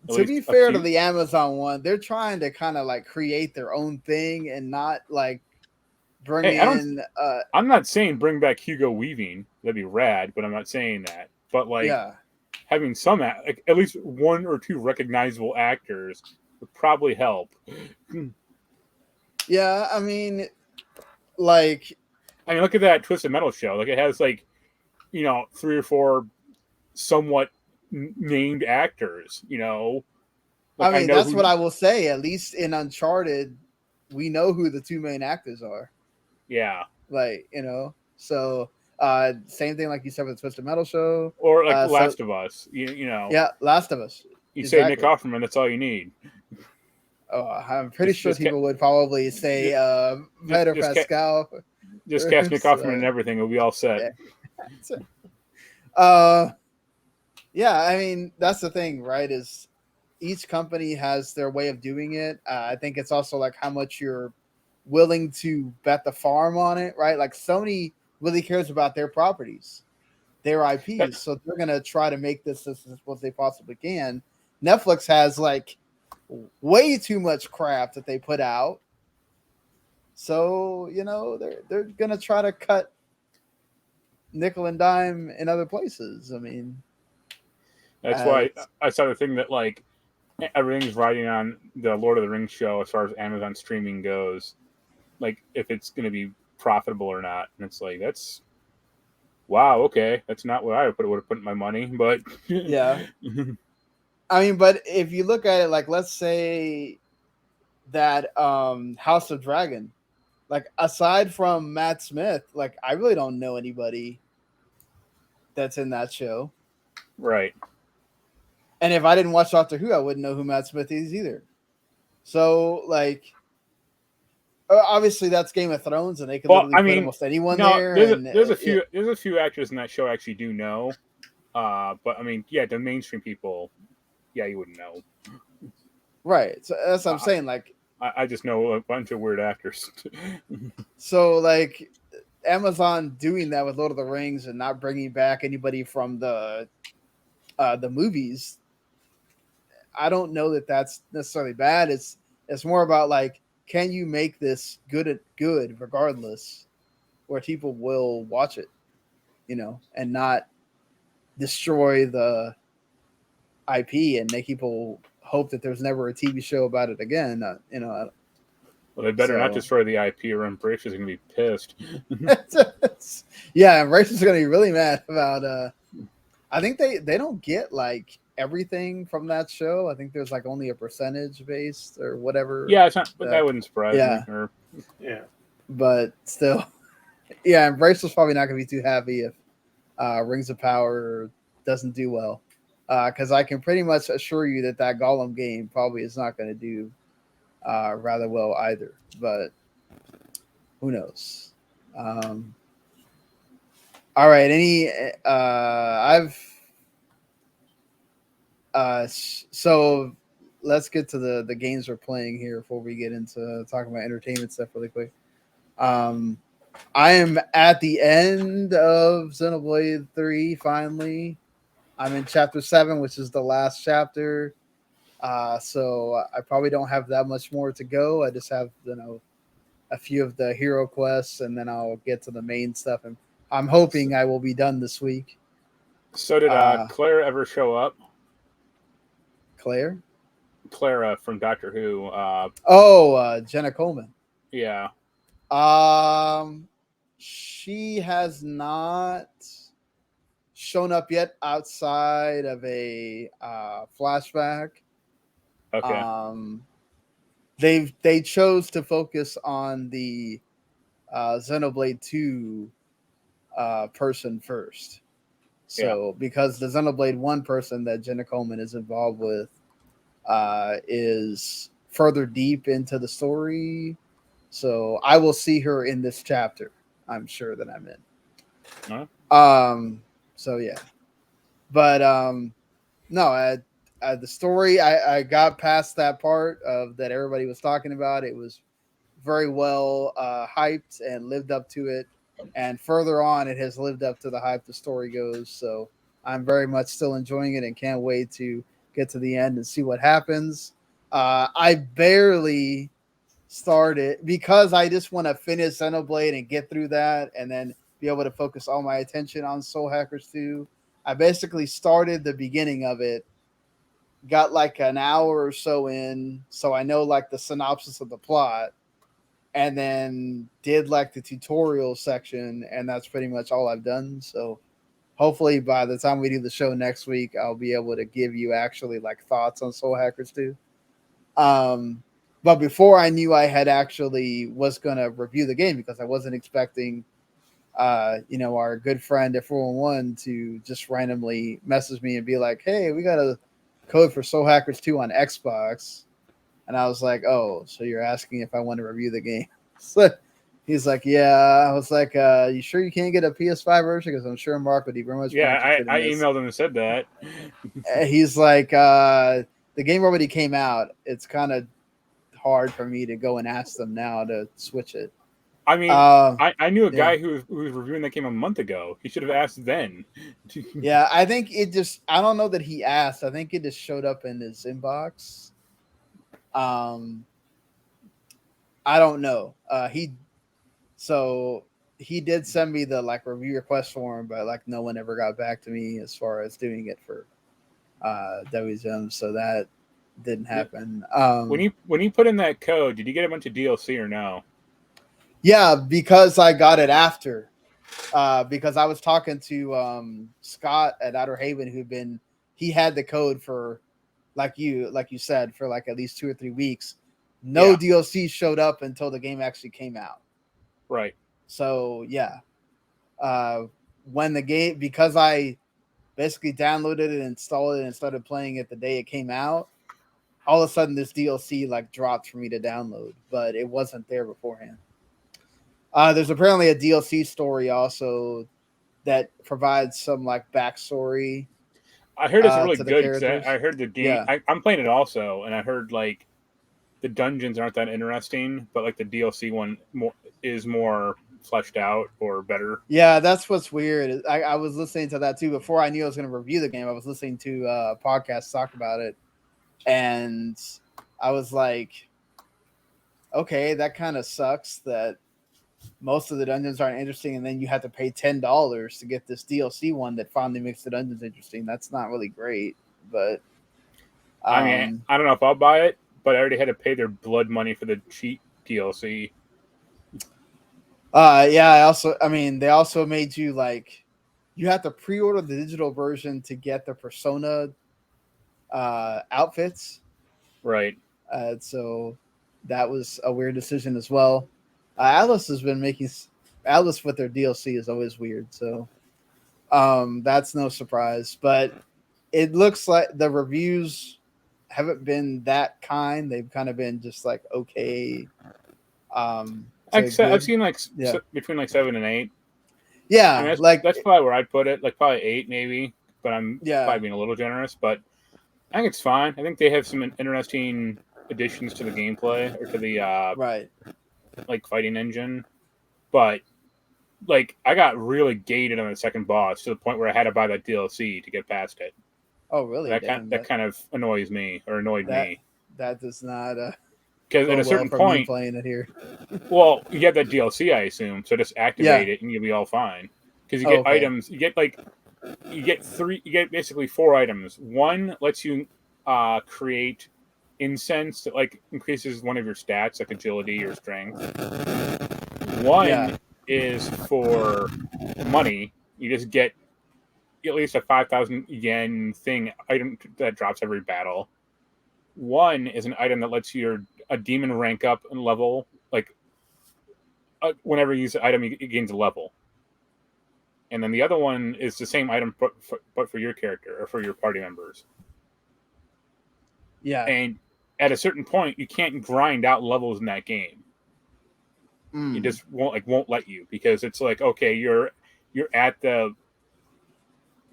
[SPEAKER 2] at
[SPEAKER 1] to
[SPEAKER 2] least
[SPEAKER 1] be
[SPEAKER 2] a
[SPEAKER 1] fair to
[SPEAKER 2] few?
[SPEAKER 1] the Amazon one, they're trying to kind of like create their own thing and not like bring
[SPEAKER 2] Hey, I don't.
[SPEAKER 1] in
[SPEAKER 2] I'm not saying bring back Hugo Weaving. That'd be rad, but I'm not saying that. But like
[SPEAKER 1] yeah.
[SPEAKER 2] having some like at least one or two recognizable actors would probably help.
[SPEAKER 1] Yeah, I mean, like,
[SPEAKER 2] I mean, look at that Twisted Metal show. Like it has like three or four somewhat named actors.
[SPEAKER 1] I
[SPEAKER 2] Like I
[SPEAKER 1] mean,
[SPEAKER 2] know
[SPEAKER 1] that's what
[SPEAKER 2] who.
[SPEAKER 1] I will say. At least in Uncharted, we know who the two main actors are.
[SPEAKER 2] Yeah.
[SPEAKER 1] Like, so same thing like you said with the Twisted Metal show.
[SPEAKER 2] Or like
[SPEAKER 1] So
[SPEAKER 2] Last of Us.
[SPEAKER 1] yeah, Last of Us.
[SPEAKER 2] You say Nick
[SPEAKER 1] Exactly.
[SPEAKER 2] Offerman, that's all you need.
[SPEAKER 1] Oh, I'm pretty sure
[SPEAKER 2] Just
[SPEAKER 1] people would probably say Pedro
[SPEAKER 2] just
[SPEAKER 1] Pascal.
[SPEAKER 2] cast Nick Offerman and
[SPEAKER 1] So,
[SPEAKER 2] everything. We'll be all set.
[SPEAKER 1] yeah. uh, yeah, I mean, that's the thing, right? Is each company has their way of doing it. I think it's also like how much you're willing to bet the farm on it, right? Like Sony really cares about their properties, their IPs, so they're gonna try to make this as what they possibly can. Netflix has like way too much crap that they put out, so they're gonna try to cut nickel and dime in other places. I mean,
[SPEAKER 2] That's why I saw the thing that like everything's riding on the Lord of the Rings show as far as Amazon streaming goes. Like if it's going to be profitable or not, and it's like that's wow, okay, that's not what I would have put my money, but
[SPEAKER 1] yeah. I mean, but if you look at it, like let's say that House of Dragon, like aside from Matt Smith, like I really don't know anybody that's in that show.
[SPEAKER 2] Right.
[SPEAKER 1] And if I didn't watch Doctor Who, I wouldn't know who Matt Smith is either. So like obviously that's Game of Thrones and they could literally put almost anyone
[SPEAKER 2] no,
[SPEAKER 1] there.
[SPEAKER 2] there's a few actors in that show I actually do know. But I mean, yeah, the mainstream people, yeah, you wouldn't know.
[SPEAKER 1] Right. So that's what I'm saying. Like
[SPEAKER 2] I just know a bunch of weird actors.
[SPEAKER 1] So like Amazon doing that with Lord of the Rings and not bringing back anybody from the movies, I don't know that that's necessarily bad. It's more about like, can you make this good regardless, where people will watch it, and not destroy the IP and make people hope that there's never a TV show about it again.
[SPEAKER 2] Well, they better not destroy the IP or Embrace is going to be pissed.
[SPEAKER 1] Yeah, Embrace is going to be really mad about. I think they don't get like everything from that show. I think there's like only a percentage based or whatever.
[SPEAKER 2] Yeah, it's not, but that wouldn't surprise me.
[SPEAKER 3] Yeah,
[SPEAKER 1] but still, yeah, Embrace was probably not going to be too happy if Rings of Power doesn't do well, because I can pretty much assure you that Gollum game probably is not going to do rather well either. But who knows? All right, so let's get to the games we're playing here before we get into talking about entertainment stuff really quick. I am at the end of Xenoblade 3 finally. I'm in chapter 7, which is the last chapter. So I probably don't have that much more to go. I just have, a few of the hero quests, and then I'll get to the main stuff. And I'm hoping I will be done this week.
[SPEAKER 2] So did Claire ever show up?
[SPEAKER 1] Claire?
[SPEAKER 2] Clara from Doctor Who.
[SPEAKER 1] Jenna Coleman.
[SPEAKER 2] Yeah.
[SPEAKER 1] She has not shown up yet outside of a flashback.
[SPEAKER 2] Okay.
[SPEAKER 1] They chose to focus on the Xenoblade 2 person first. So because the Xenoblade 1 person that Jenna Coleman is involved with is further deep into the story. So I will see her in this chapter. I'm sure that I'm in. So yeah. But no, the story, I got past that part of that everybody was talking about. It was very well hyped and lived up to it. And further on, it has lived up to the hype the story goes. So I'm very much still enjoying it and can't wait to get to the end and see what happens. I barely started because I just want to finish Xenoblade and get through that and then be able to focus all my attention on Soul Hackers 2. I basically started the beginning of it, got like an hour or so in, so I know like the synopsis of the plot, and then did like the tutorial section, and that's pretty much all I've done. So hopefully by the time we do the show next week, I'll be able to give you actually like thoughts on Soul Hackers 2. But before I knew I had actually was going to review the game, because I wasn't expecting our good friend at 411 to just randomly message me and be like, hey, we got a code for Soul Hackers 2 on Xbox. And I was like, oh, so you're asking if I want to review the game? So he's like, yeah. I was like, you sure you can't get a PS5 version? Because I'm sure Mark would be very much.
[SPEAKER 2] Yeah, I emailed him and said that.
[SPEAKER 1] He's like, the game already came out. It's kind of hard for me to go and ask them now to switch it.
[SPEAKER 2] I mean, I knew a guy who was reviewing that game a month ago. He should have asked then.
[SPEAKER 1] Yeah, I think it just, I don't know that he asked. I think it just showed up in his inbox. I don't know. He did send me the like review request form, but like no one ever got back to me as far as doing it for WZM, so that didn't happen.
[SPEAKER 2] When you put in that code, did you get a bunch of DLC or no?
[SPEAKER 1] Yeah, because I got it after. Because I was talking to Scott at Outer Haven, he had the code for like you said, for like at least 2 or 3 weeks. No DLC showed up until the game actually came out.
[SPEAKER 2] Right.
[SPEAKER 1] So yeah. When the game, because I basically downloaded it, installed it, and started playing it the day it came out, all of a sudden this DLC like dropped for me to download, but it wasn't there beforehand. There's apparently a DLC story also that provides some like backstory.
[SPEAKER 2] I heard it's really good because
[SPEAKER 1] I
[SPEAKER 2] heard the game. Yeah. I'm playing it also, and I heard like the dungeons aren't that interesting, but like the DLC one is more fleshed out or better.
[SPEAKER 1] Yeah, that's what's weird. I was listening to that too before I knew I was going to review the game. I was listening to a podcast talk about it, and I was like, okay, that kind of sucks that most of the dungeons aren't interesting, and then you have to pay $10 to get this DLC one that finally makes the dungeons interesting. That's not really great, but
[SPEAKER 2] I mean, I don't know if I'll buy it, but I already had to pay their blood money for the cheap DLC.
[SPEAKER 1] Yeah, they also made you like, you have to pre-order the digital version to get the Persona outfits.
[SPEAKER 2] Right.
[SPEAKER 1] So that was a weird decision as well. Alice with their DLC is always weird. So that's no surprise, but it looks like the reviews haven't been that kind. They've kind of been just like, okay.
[SPEAKER 2] I've seen like between like 7 and 8.
[SPEAKER 1] Yeah,
[SPEAKER 2] I mean,
[SPEAKER 1] like
[SPEAKER 2] that's probably where I'd put it. Like probably 8 maybe, but I'm probably being a little generous. But I think it's fine. I think they have some interesting additions to the gameplay or to the like fighting engine. But like I got really gated on the second boss to the point where I had to buy that DLC to get past it.
[SPEAKER 1] Oh really?
[SPEAKER 2] That kind of annoys me or annoyed me.
[SPEAKER 1] That does not.
[SPEAKER 2] Because at a certain point,
[SPEAKER 1] playing it here.
[SPEAKER 2] Well, you get that DLC, I assume. So just activate it, and you'll be all fine. Because you get items. You get basically 4 items. One lets you create incense that like increases one of your stats, like agility or strength. One is for money. You just get at least a 5,000 yen item that drops every battle. One is an item that lets a demon rank up and level. Like whenever you use the item, it gains a level. and then the other one is the same item but for your character or for your party members.
[SPEAKER 1] Yeah.
[SPEAKER 2] And at a certain point, you can't grind out levels in that game. It
[SPEAKER 1] Mm.
[SPEAKER 2] just won't let you, because it's like, okay, you're at the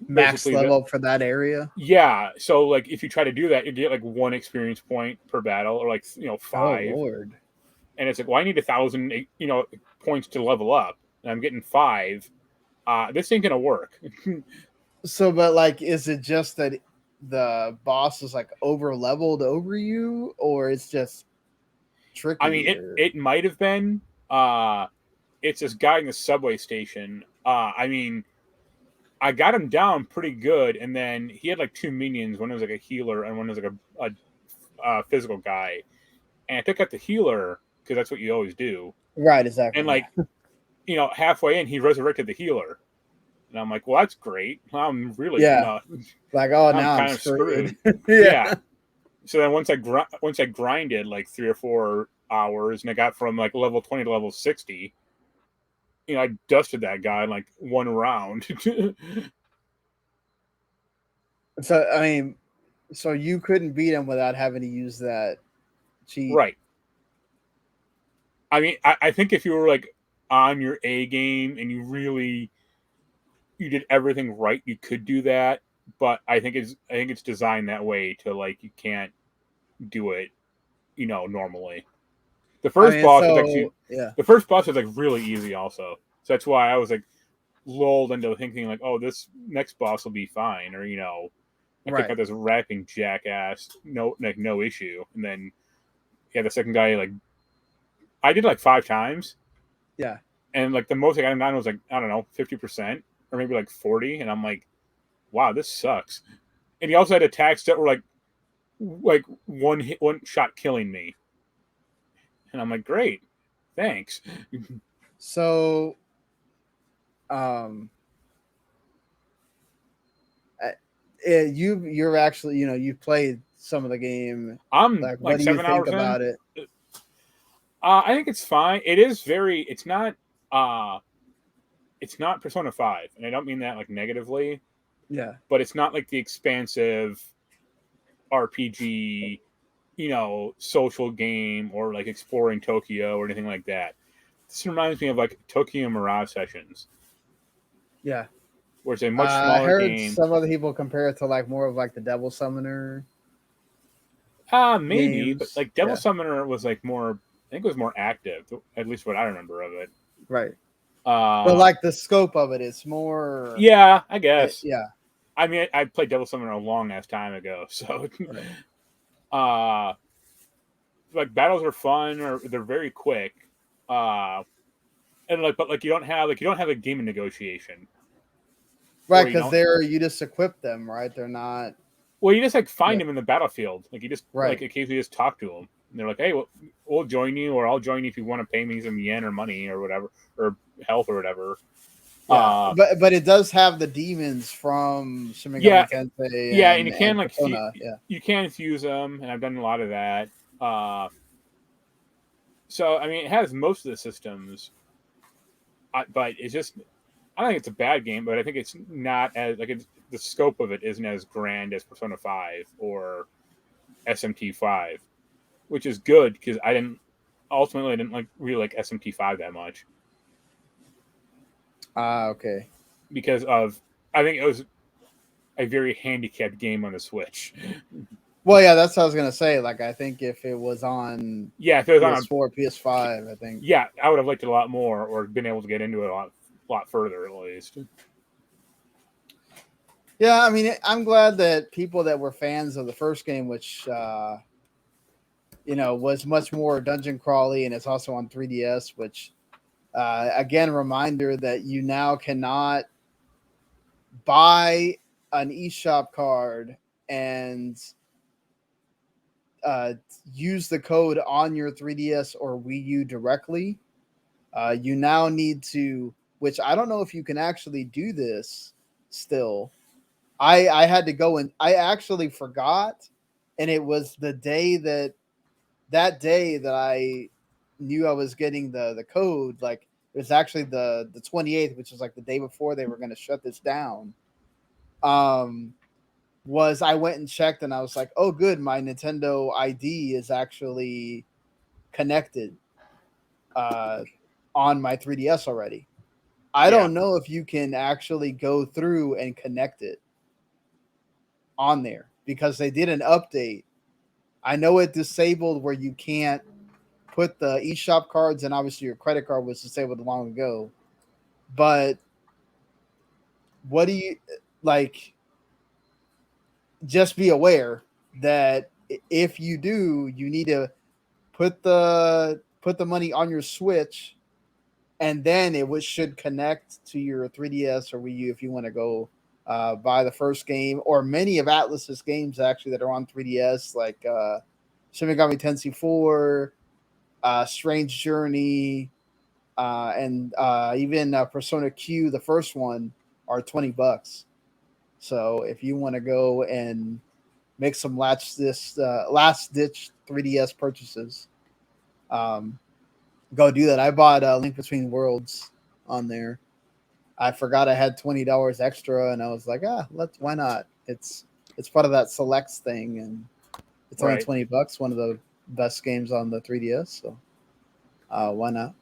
[SPEAKER 1] Max
[SPEAKER 2] basically
[SPEAKER 1] level for that area.
[SPEAKER 2] yeah. So like if you try to do that, you get like 1 experience point per battle, or like 5.
[SPEAKER 1] Oh Lord.
[SPEAKER 2] And it's like, well, I need 1,000 points to level up, and I'm getting 5. This ain't gonna work.
[SPEAKER 1] So, but like, is it just that the boss is like over leveled over you, or it's just tricky?
[SPEAKER 2] I mean, it might have been. It's this guy in the subway station. I mean, I got him down pretty good, and then he had like 2 minions. One was like a healer, and one was like a physical guy. And I took out the healer because that's what you always do.
[SPEAKER 1] Right, exactly.
[SPEAKER 2] And like, halfway in, he resurrected the healer, and I'm like, well, that's great. I'm really
[SPEAKER 1] like, oh,
[SPEAKER 2] I'm
[SPEAKER 1] now
[SPEAKER 2] kind
[SPEAKER 1] I'm
[SPEAKER 2] of
[SPEAKER 1] screwed.
[SPEAKER 2] Yeah. So then once I grinded like 3 or 4 hours, and I got from like level 20 to level 60, I dusted that guy in like 1 round.
[SPEAKER 1] So I mean, so you couldn't beat him without having to use that cheat,
[SPEAKER 2] Right. I mean, I think if you were like on your A game and you did everything right, you could do that. But I think it's designed that way to like you can't do it, normally. The first boss was actually the first boss was like really easy also. So that's why I was like lulled into thinking like, oh, this next boss will be fine, or I took out this rapping jackass, no issue. And then the second guy, like I did like 5 times.
[SPEAKER 1] Yeah.
[SPEAKER 2] And like the most I got him down was like, I don't know, 50% or maybe like 40. And I'm like, wow, this sucks. And he also had attacks that were like one shot killing me. And I'm like, great, thanks.
[SPEAKER 1] So, you're actually, you've played some of the game.
[SPEAKER 2] I'm
[SPEAKER 1] like,
[SPEAKER 2] like
[SPEAKER 1] what do
[SPEAKER 2] 7
[SPEAKER 1] you think
[SPEAKER 2] hours
[SPEAKER 1] about
[SPEAKER 2] in.
[SPEAKER 1] it?
[SPEAKER 2] I think it's fine. It is it's not Persona 5, and I don't mean that like negatively.
[SPEAKER 1] Yeah.
[SPEAKER 2] But it's not like the expansive RPG, social game, or like exploring Tokyo or anything like that. This reminds me of like Tokyo Mirage Sessions.
[SPEAKER 1] Yeah.
[SPEAKER 2] Where it's a much
[SPEAKER 1] I
[SPEAKER 2] smaller
[SPEAKER 1] heard
[SPEAKER 2] game.
[SPEAKER 1] some other people compare it to like more of like the Devil Summoner.
[SPEAKER 2] Maybe,
[SPEAKER 1] games.
[SPEAKER 2] But like Devil Summoner was like more, I think it was more active, at least what I remember of it.
[SPEAKER 1] Right. But like the scope of it is more.
[SPEAKER 2] Yeah, I guess.
[SPEAKER 1] Yeah.
[SPEAKER 2] I mean, I played Devil Summoner a long ass time ago, so like battles are fun, or they're very quick, and but you don't have a game of negotiation,
[SPEAKER 1] right? Because you just equip them, right? They're not.
[SPEAKER 2] Well, you just like find them in the battlefield, like you just
[SPEAKER 1] right.
[SPEAKER 2] like occasionally just talk to them, and they're like, hey, we'll join you, or I'll join you if you want to pay me some yen or money or whatever, or health or whatever.
[SPEAKER 1] Yeah, but it does have the demons from Shin Megami Tensei.
[SPEAKER 2] And you can like you can fuse them, and I've done a lot of that. So I mean, it has most of the systems, but it's just I don't think it's a bad game, but I think it's not as like the scope of it isn't as grand as Persona 5 or SMT 5, which is good because I didn't really like SMT 5 that much.
[SPEAKER 1] Okay.
[SPEAKER 2] Because of, I think it was a very handicapped game on the Switch.
[SPEAKER 1] Well, yeah, that's what I was gonna say. Like, I think if it was on,
[SPEAKER 2] if it was
[SPEAKER 1] PS4, PS5, I think,
[SPEAKER 2] I would have liked it a lot more, or been able to get into it a lot further at least.
[SPEAKER 1] Yeah, I mean, I'm glad that people that were fans of the first game, which was much more dungeon crawly, and it's also on 3DS, which. Again, reminder that you now cannot buy an eShop card and use the code on your 3DS or Wii U directly. You now need to, which I don't know if you can actually do this still. I had to go and I actually forgot, and it was the day that I knew I was getting the code, like it was actually the 28th, which was like the day before they were going to shut this down. Was I went and checked and I was like, oh, good, my Nintendo ID is actually connected on my 3DS already. I don't know if you can actually go through and connect it on there because they did an update. I know it disabled where you can't put the eShop cards, and obviously your credit card was disabled long ago. But what do you like? Just be aware that if you do, you need to put the money on your Switch, and then should connect to your 3DS or Wii U if you want to go buy the first game or many of Atlus's games actually that are on 3DS, like Shin Megami Tensei 4, Strange Journey, and even Persona Q, the first one, are $20. So if you want to go and make some last ditch 3DS purchases, go do that. I bought Link Between Worlds on there. I forgot I had $20 extra, and I was like, why not? It's part of that selects thing, and it's only $20. One of the best games on the 3DS, so why not?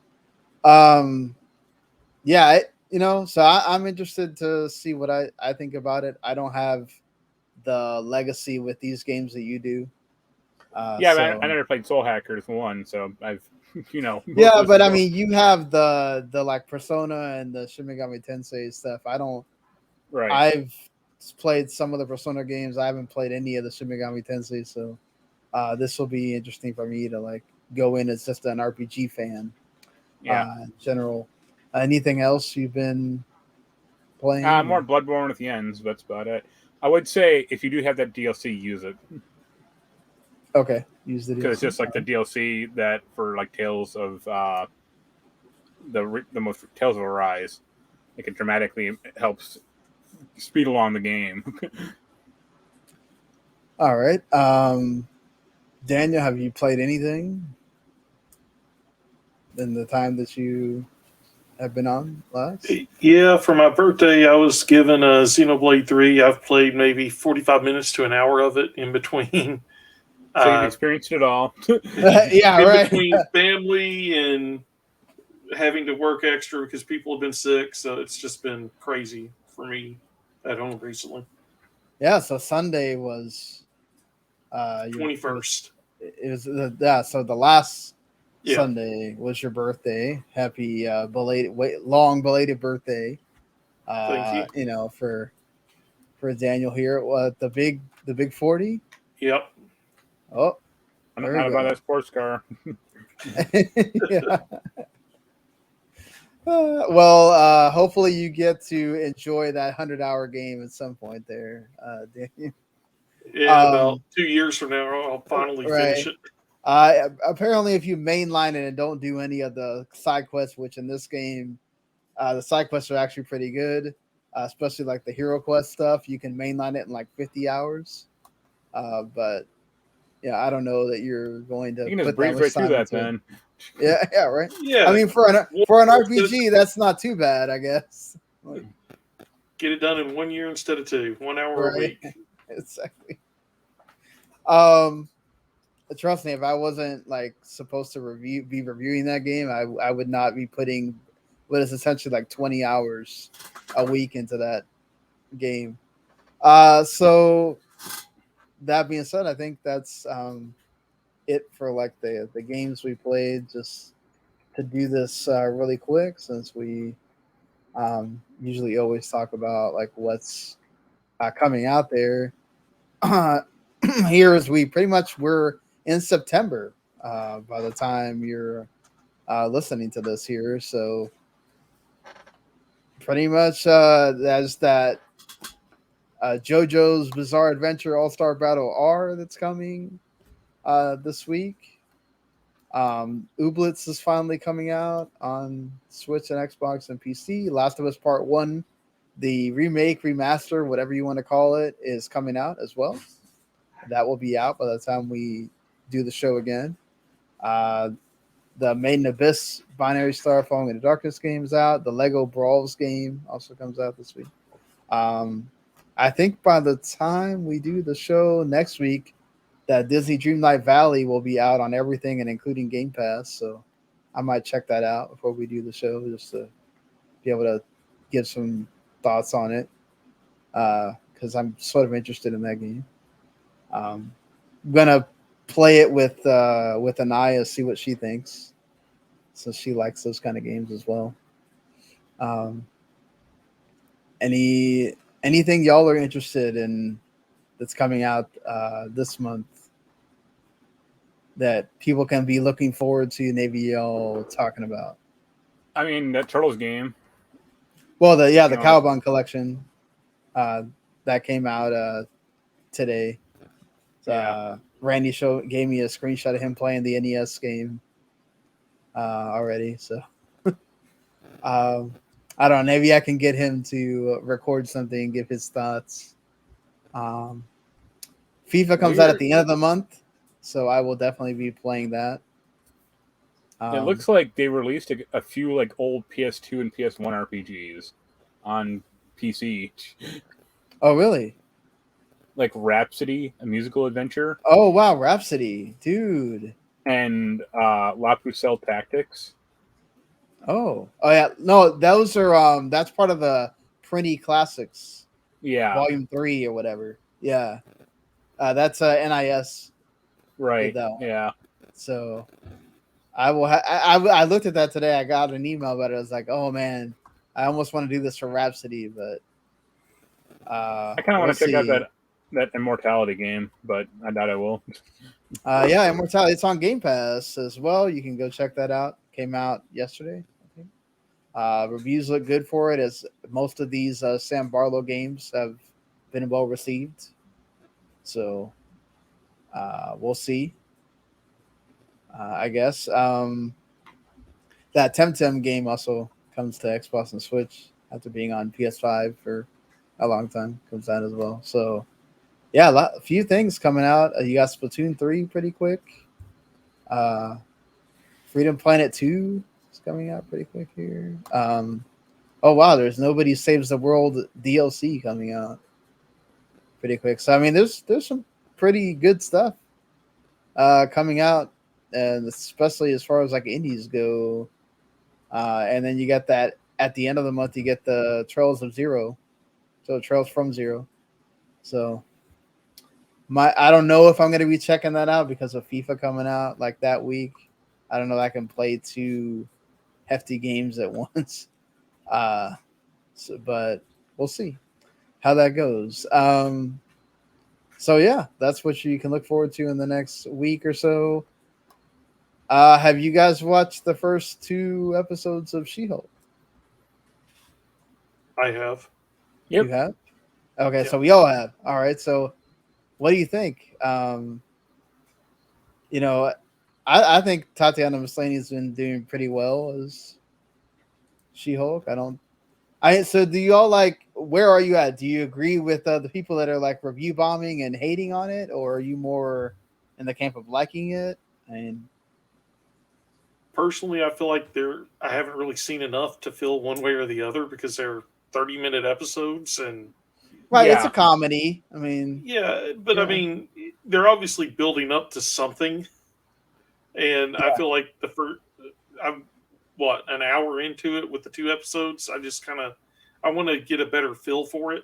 [SPEAKER 1] So I'm interested to see what I think about it. I don't have the legacy with these games that you do.
[SPEAKER 2] I never played Soul Hackers 1, so I've
[SPEAKER 1] Yeah, but I mean, you have the like Persona and the Shin Megami Tensei stuff. I don't.
[SPEAKER 2] Right.
[SPEAKER 1] I've played some of the Persona games. I haven't played any of the Shin Megami Tensei, so this will be interesting for me to like go in as just an RPG fan. In general. Anything else you've been playing?
[SPEAKER 2] More Bloodborne with the ends. That's about it. I would say if you do have that DLC, use it.
[SPEAKER 1] Okay, use the DLC.
[SPEAKER 2] Because it's just like the DLC that for like Tales of the most Tales of Arise, it dramatically helps speed along the game.
[SPEAKER 1] All right, Daniel, have you played anything in the time that you have been on last?
[SPEAKER 3] Yeah, for my birthday, I was given a Xenoblade 3. I've played maybe 45 minutes to an hour of it in between.
[SPEAKER 2] So you've experienced it all.
[SPEAKER 1] Yeah, right.
[SPEAKER 3] Between family and having to work extra because people have been sick, so it's just been crazy for me at home recently.
[SPEAKER 1] Yeah, so Sunday was
[SPEAKER 3] 21st.
[SPEAKER 1] It was so the last Sunday was your birthday. Happy long belated birthday.
[SPEAKER 3] Thank
[SPEAKER 1] you. For Daniel here. What the big 40?
[SPEAKER 3] Yep.
[SPEAKER 1] Oh,
[SPEAKER 2] I'm not going to buy that sports car.
[SPEAKER 1] Yeah. Hopefully you get to enjoy that 100-hour game at some point there, Daniel.
[SPEAKER 3] Yeah, about 2 years from now, I'll finally finish it.
[SPEAKER 1] Apparently, if you mainline it and don't do any of the side quests, which in this game, the side quests are actually pretty good, especially like the hero quest stuff. You can mainline it in like 50 hours. But yeah, I don't know that you're going to.
[SPEAKER 2] You can just breeze right through that, then.
[SPEAKER 1] Yeah, right.
[SPEAKER 3] Yeah,
[SPEAKER 1] I mean, for an RPG, that's not too bad, I guess.
[SPEAKER 3] Get it done in 1 year instead of 2. 1 hour a week.
[SPEAKER 1] Exactly. Trust me, if I wasn't like supposed to be reviewing that game, I would not be putting what is essentially like 20 hours a week into that game. So that being said, I think that's it for like the games we played. Just to do this really quick, since we usually always talk about like what's coming out there. Here is we're in September by the time you're listening to this here, so pretty much there's that JoJo's Bizarre Adventure All-Star Battle R that's coming this week. Ooblets is finally coming out on Switch and Xbox and PC. Last of Us Part 1, the remake, remaster, whatever you want to call it, is coming out as well. That will be out by the time we do the show again. the Made in Abyss Binary Star Falling in the Darkness game is out. The Lego Brawls game also comes out this week. I think by the time we do the show next week, that Disney Dreamlight Valley will be out on everything and including Game Pass. So I might check that out before we do the show just to be able to give some thoughts on it because I'm sort of interested in that game. I'm gonna play it with Anaya, see what she thinks. So she likes those kind of games as well. Anything y'all are interested in that's coming out this month that people can be looking forward to, maybe y'all talking about?
[SPEAKER 2] I mean, that Turtles game.
[SPEAKER 1] Well, the Cowabunga collection that came out today. Randy gave me a screenshot of him playing the NES game already. So I don't know. Maybe I can get him to record something and give his thoughts. FIFA comes out at the end of the month, so I will definitely be playing that.
[SPEAKER 2] It looks like they released a few like old PS2 and PS1 RPGs on PC.
[SPEAKER 1] Oh, really?
[SPEAKER 2] Like Rhapsody, a musical adventure.
[SPEAKER 1] Oh, wow. Rhapsody, dude.
[SPEAKER 2] And La Pucelle Tactics.
[SPEAKER 1] Oh, yeah. No, those are that's part of the Printy Classics.
[SPEAKER 2] Yeah.
[SPEAKER 1] Volume 3 or whatever. Yeah. That's NIS.
[SPEAKER 2] Right.
[SPEAKER 1] That one.
[SPEAKER 2] Yeah.
[SPEAKER 1] So I will. I looked at that today. I got an email about it. I was like, oh man, I almost want to do this for Rhapsody, but
[SPEAKER 2] I kind of want to check out that Immortality game, but I doubt I will.
[SPEAKER 1] Yeah, Immortality. It's on Game Pass as well. You can go check that out. Came out yesterday, I think. Reviews look good for it, as most of these Sam Barlow games have been well received. So we'll see. I guess that Temtem game also comes to Xbox and Switch after being on PS5 for a long time. Comes out as well. So yeah, a few things coming out. You got Splatoon 3 pretty quick. Freedom Planet 2 is coming out pretty quick here. Oh wow, there's Nobody Saves the World DLC coming out pretty quick. So I mean, there's some pretty good stuff coming out, and especially as far as like indies go. And then you got that at the end of the month, you get the Trails of Zero, so Trails from Zero. So I don't know if I'm going to be checking that out because of FIFA coming out like that week. I don't know if I can play two hefty games at once. But we'll see how that goes. So yeah, that's what you can look forward to in the next week or so. Have you guys watched the first 2 episodes of She-Hulk?
[SPEAKER 3] I have.
[SPEAKER 2] Yep.
[SPEAKER 1] You have? Okay,
[SPEAKER 3] Yeah.
[SPEAKER 1] so we all have. All right, so what do you think? I think Tatiana Maslany's been doing pretty well as She-Hulk. So do you all where are you at? Do you agree with the people that are like review bombing and hating on it, or are you more in the camp of liking it? And
[SPEAKER 3] Personally, I feel like I haven't really seen enough to feel one way or the other because they're 30-minute episodes and
[SPEAKER 1] right,
[SPEAKER 2] Yeah.
[SPEAKER 1] it's a comedy. I mean,
[SPEAKER 3] yeah, but
[SPEAKER 1] Yeah.
[SPEAKER 3] I mean, they're obviously building up to something, and I feel like I'm an hour into it with the 2 episodes. I just I want to get a better feel for it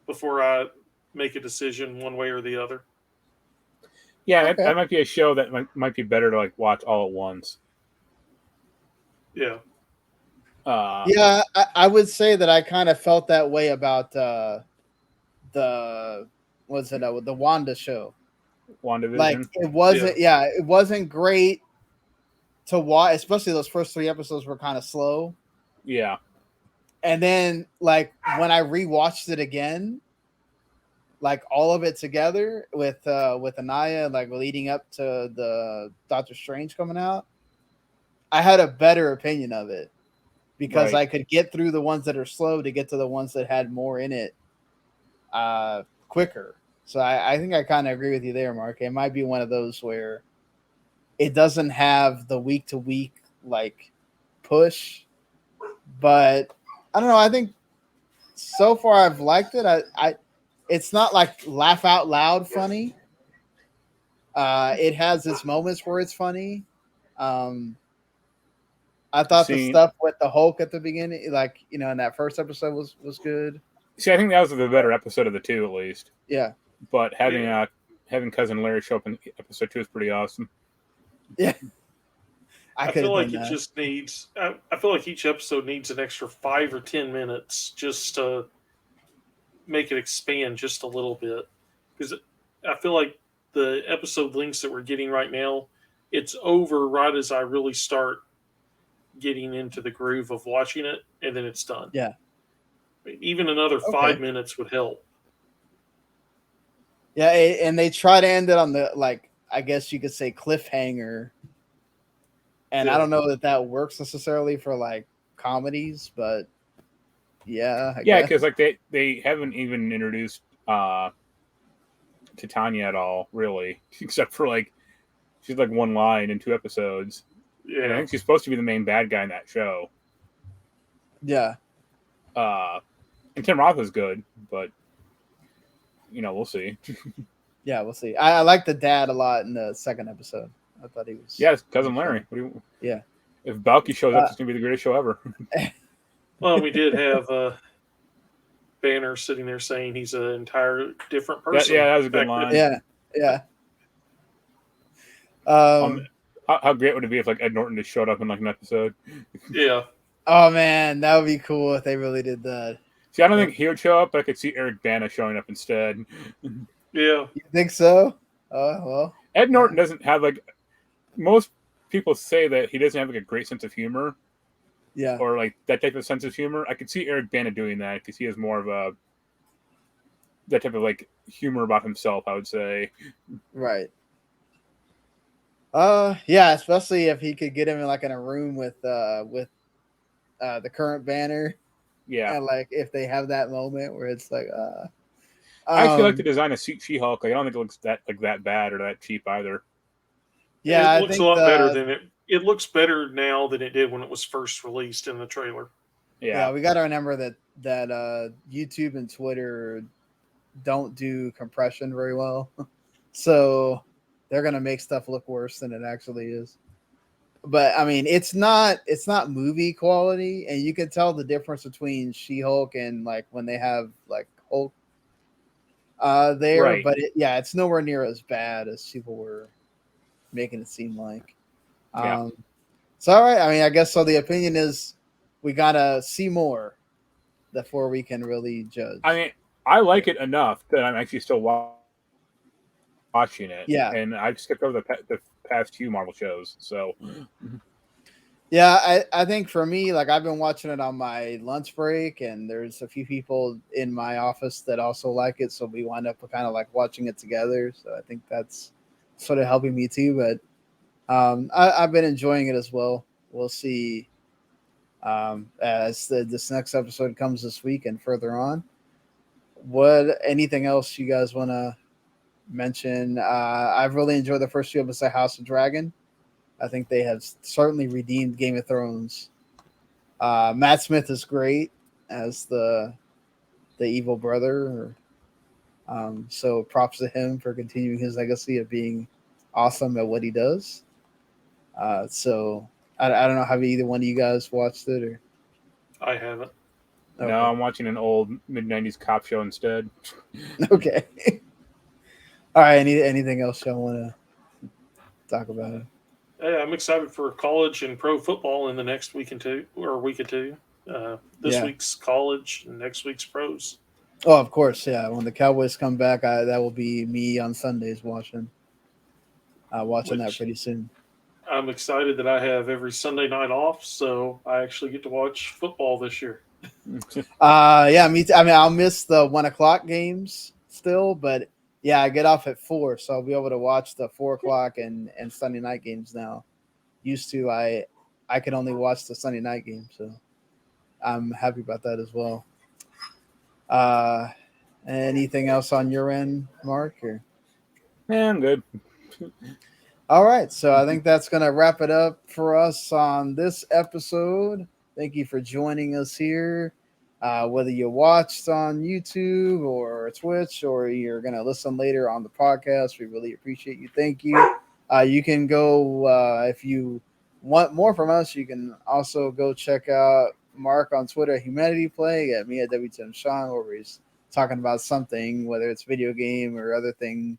[SPEAKER 3] before I make a decision one way or the other.
[SPEAKER 2] Yeah,
[SPEAKER 1] Okay.
[SPEAKER 2] that might be a show that might be better to like watch all at once.
[SPEAKER 3] Yeah.
[SPEAKER 1] yeah, I would say that I kind of felt that way about the Wanda show.
[SPEAKER 2] WandaVision.
[SPEAKER 1] Like it wasn't great to watch, especially those first 3 episodes were kind of slow.
[SPEAKER 2] Yeah.
[SPEAKER 1] And then like when I rewatched it again, like all of it together with Anaya, like leading up to the Doctor Strange coming out, I had a better opinion of it because
[SPEAKER 2] Right.
[SPEAKER 1] I could get through the ones that are slow to get to the ones that had more in it quicker. So I think I kind of agree with you there, Mark. It might be one of those where it doesn't have the week to week like push, but I don't know. I think so far I've liked it. I it's not like laugh out loud funny. It has its moments where it's funny. Um, I thought the
[SPEAKER 2] See,
[SPEAKER 1] stuff with the Hulk at the beginning, like in that first episode, was good.
[SPEAKER 2] I think that was the better episode of the two, at least.
[SPEAKER 1] Yeah,
[SPEAKER 2] But having
[SPEAKER 3] Yeah.
[SPEAKER 2] having cousin Larry show up in episode 2 is pretty awesome.
[SPEAKER 1] yeah.
[SPEAKER 3] I
[SPEAKER 1] could
[SPEAKER 3] feel
[SPEAKER 1] have
[SPEAKER 3] like
[SPEAKER 1] done
[SPEAKER 3] it
[SPEAKER 1] that.
[SPEAKER 3] just needs. I feel like each episode needs an extra 5 or 10 minutes just to make it expand just a little bit. Because I feel like the episode links that we're getting right now, it's over right as I really start getting into the groove of watching it, and then it's done.
[SPEAKER 1] Yeah.
[SPEAKER 3] Even another
[SPEAKER 1] Okay.
[SPEAKER 3] 5 minutes would help.
[SPEAKER 1] Yeah, and they try to end it on the I guess you could say cliffhanger. And I
[SPEAKER 3] Yeah.
[SPEAKER 1] don't know that works necessarily for like comedies, but yeah, I
[SPEAKER 2] Yeah,
[SPEAKER 1] guess.
[SPEAKER 2] because like they haven't even introduced Titania at all, really, except for like she's like one line in 2 episodes. And I
[SPEAKER 3] Yeah.
[SPEAKER 2] think she's supposed to be the main bad guy in that show.
[SPEAKER 1] Yeah,
[SPEAKER 2] And Tim Roth is good, but we'll see.
[SPEAKER 1] yeah, we'll see. I like the dad a lot in the second episode. I thought he was.
[SPEAKER 2] Yeah, it's cousin Larry.
[SPEAKER 1] Yeah.
[SPEAKER 2] If Balky shows up, it's gonna be the greatest show ever.
[SPEAKER 3] Well, we did have Banner sitting there saying he's an entire different person.
[SPEAKER 2] that was a good
[SPEAKER 3] In fact,
[SPEAKER 2] line.
[SPEAKER 1] Yeah.
[SPEAKER 2] How great would it be if like Ed Norton just showed up in like an episode?
[SPEAKER 3] Yeah.
[SPEAKER 1] Oh man, that would be cool if they really did that.
[SPEAKER 2] See, I don't think he would show up, but I could see Eric Bana showing up instead.
[SPEAKER 3] Yeah.
[SPEAKER 1] You think so? Oh well.
[SPEAKER 2] Ed Norton doesn't have like most people say that he doesn't have like a great sense of humor.
[SPEAKER 1] Yeah.
[SPEAKER 2] Or like that type of sense of humor. I could see Eric Bana doing that because he has more of that type of like humor about himself, I would say.
[SPEAKER 1] Right. Yeah, especially if he could get him in a room with the current Banner.
[SPEAKER 2] Yeah.
[SPEAKER 1] And like if they have that moment where it's like
[SPEAKER 2] I actually like the design of She-Hulk. Like, I don't think it looks that bad or that cheap either.
[SPEAKER 1] yeah,
[SPEAKER 3] It looks a lot better than it. It looks better now than it did when it was first released in the trailer.
[SPEAKER 1] Yeah, we got to remember that YouTube and Twitter don't do compression very well, so they're gonna make stuff look worse than it actually is. But I mean, it's not movie quality, and you can tell the difference between She-Hulk and like when they have like Hulk there.
[SPEAKER 2] Right.
[SPEAKER 1] But it's nowhere near as bad as people were making it seem like.
[SPEAKER 2] Yeah.
[SPEAKER 1] So all right, I mean, I guess so. The opinion is we gotta see more before we can really judge.
[SPEAKER 2] I mean, I like it enough that I'm actually still watching it.
[SPEAKER 1] Yeah.
[SPEAKER 2] And I've skipped over the past 2 Marvel shows. So
[SPEAKER 1] Yeah, I think for me, like I've been watching it on my lunch break, and there's a few people in my office that also like it, so we wind up kind of like watching it together. So I think that's sort of helping me too. But I've been enjoying it as well. We'll see as this next episode comes this week and further on. Anything else you guys want to mention? I've really enjoyed the first 2 episodes of House of Dragon. I think they have certainly redeemed Game of Thrones. Matt Smith is great as the evil brother. So props to him for continuing his legacy of being awesome at what he does. So I don't know, have either one of you guys watched it or?
[SPEAKER 3] I haven't.
[SPEAKER 1] Okay.
[SPEAKER 2] No, I'm watching an old mid-90s cop show instead.
[SPEAKER 1] Okay. All right. Anything else y'all want to talk about?
[SPEAKER 3] Yeah, I'm excited for college and pro football in the next week or two. This week's college and next week's pros.
[SPEAKER 1] Oh, of course, yeah. When the Cowboys come back, that will be me on Sundays watching that pretty soon.
[SPEAKER 3] I'm excited that I have every Sunday night off, so I actually get to watch football this year.
[SPEAKER 1] Yeah, me too. I mean, I'll miss the 1:00 games still, but yeah, I get off at 4, so I'll be able to watch the 4:00 and Sunday night games now. Used to, I could only watch the Sunday night game, so I'm happy about that as well. Anything else on your end, Mark? Or?
[SPEAKER 2] Yeah, I'm good.
[SPEAKER 1] All right, so I think that's going to wrap it up for us on this episode. Thank you for joining us here. Whether you watched on YouTube or Twitch or you're going to listen later on the podcast, we really appreciate you. Thank you. You can go, if you want more from us, you can also go check out Mark on Twitter at Humanity Play, at me at WTM Sean, where he's talking about something, whether it's video game or other thing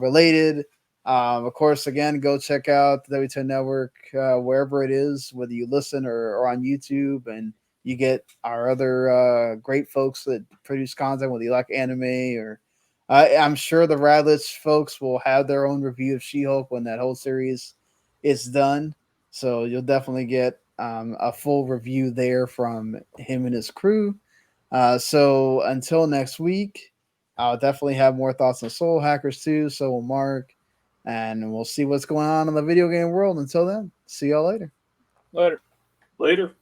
[SPEAKER 1] related. Of course, again, go check out the W10 Network wherever it is, whether you listen or on YouTube, and you get our other great folks that produce content, whether you like anime or I'm sure the Radlich folks will have their own review of She-Hulk when that whole series is done. So you'll definitely get a full review there from him and his crew. So until next week, I'll definitely have more thoughts on Soul Hackers too. So will Mark. And we'll see what's going on in the video game world. Until then, see y'all later.
[SPEAKER 2] Later.
[SPEAKER 3] Later.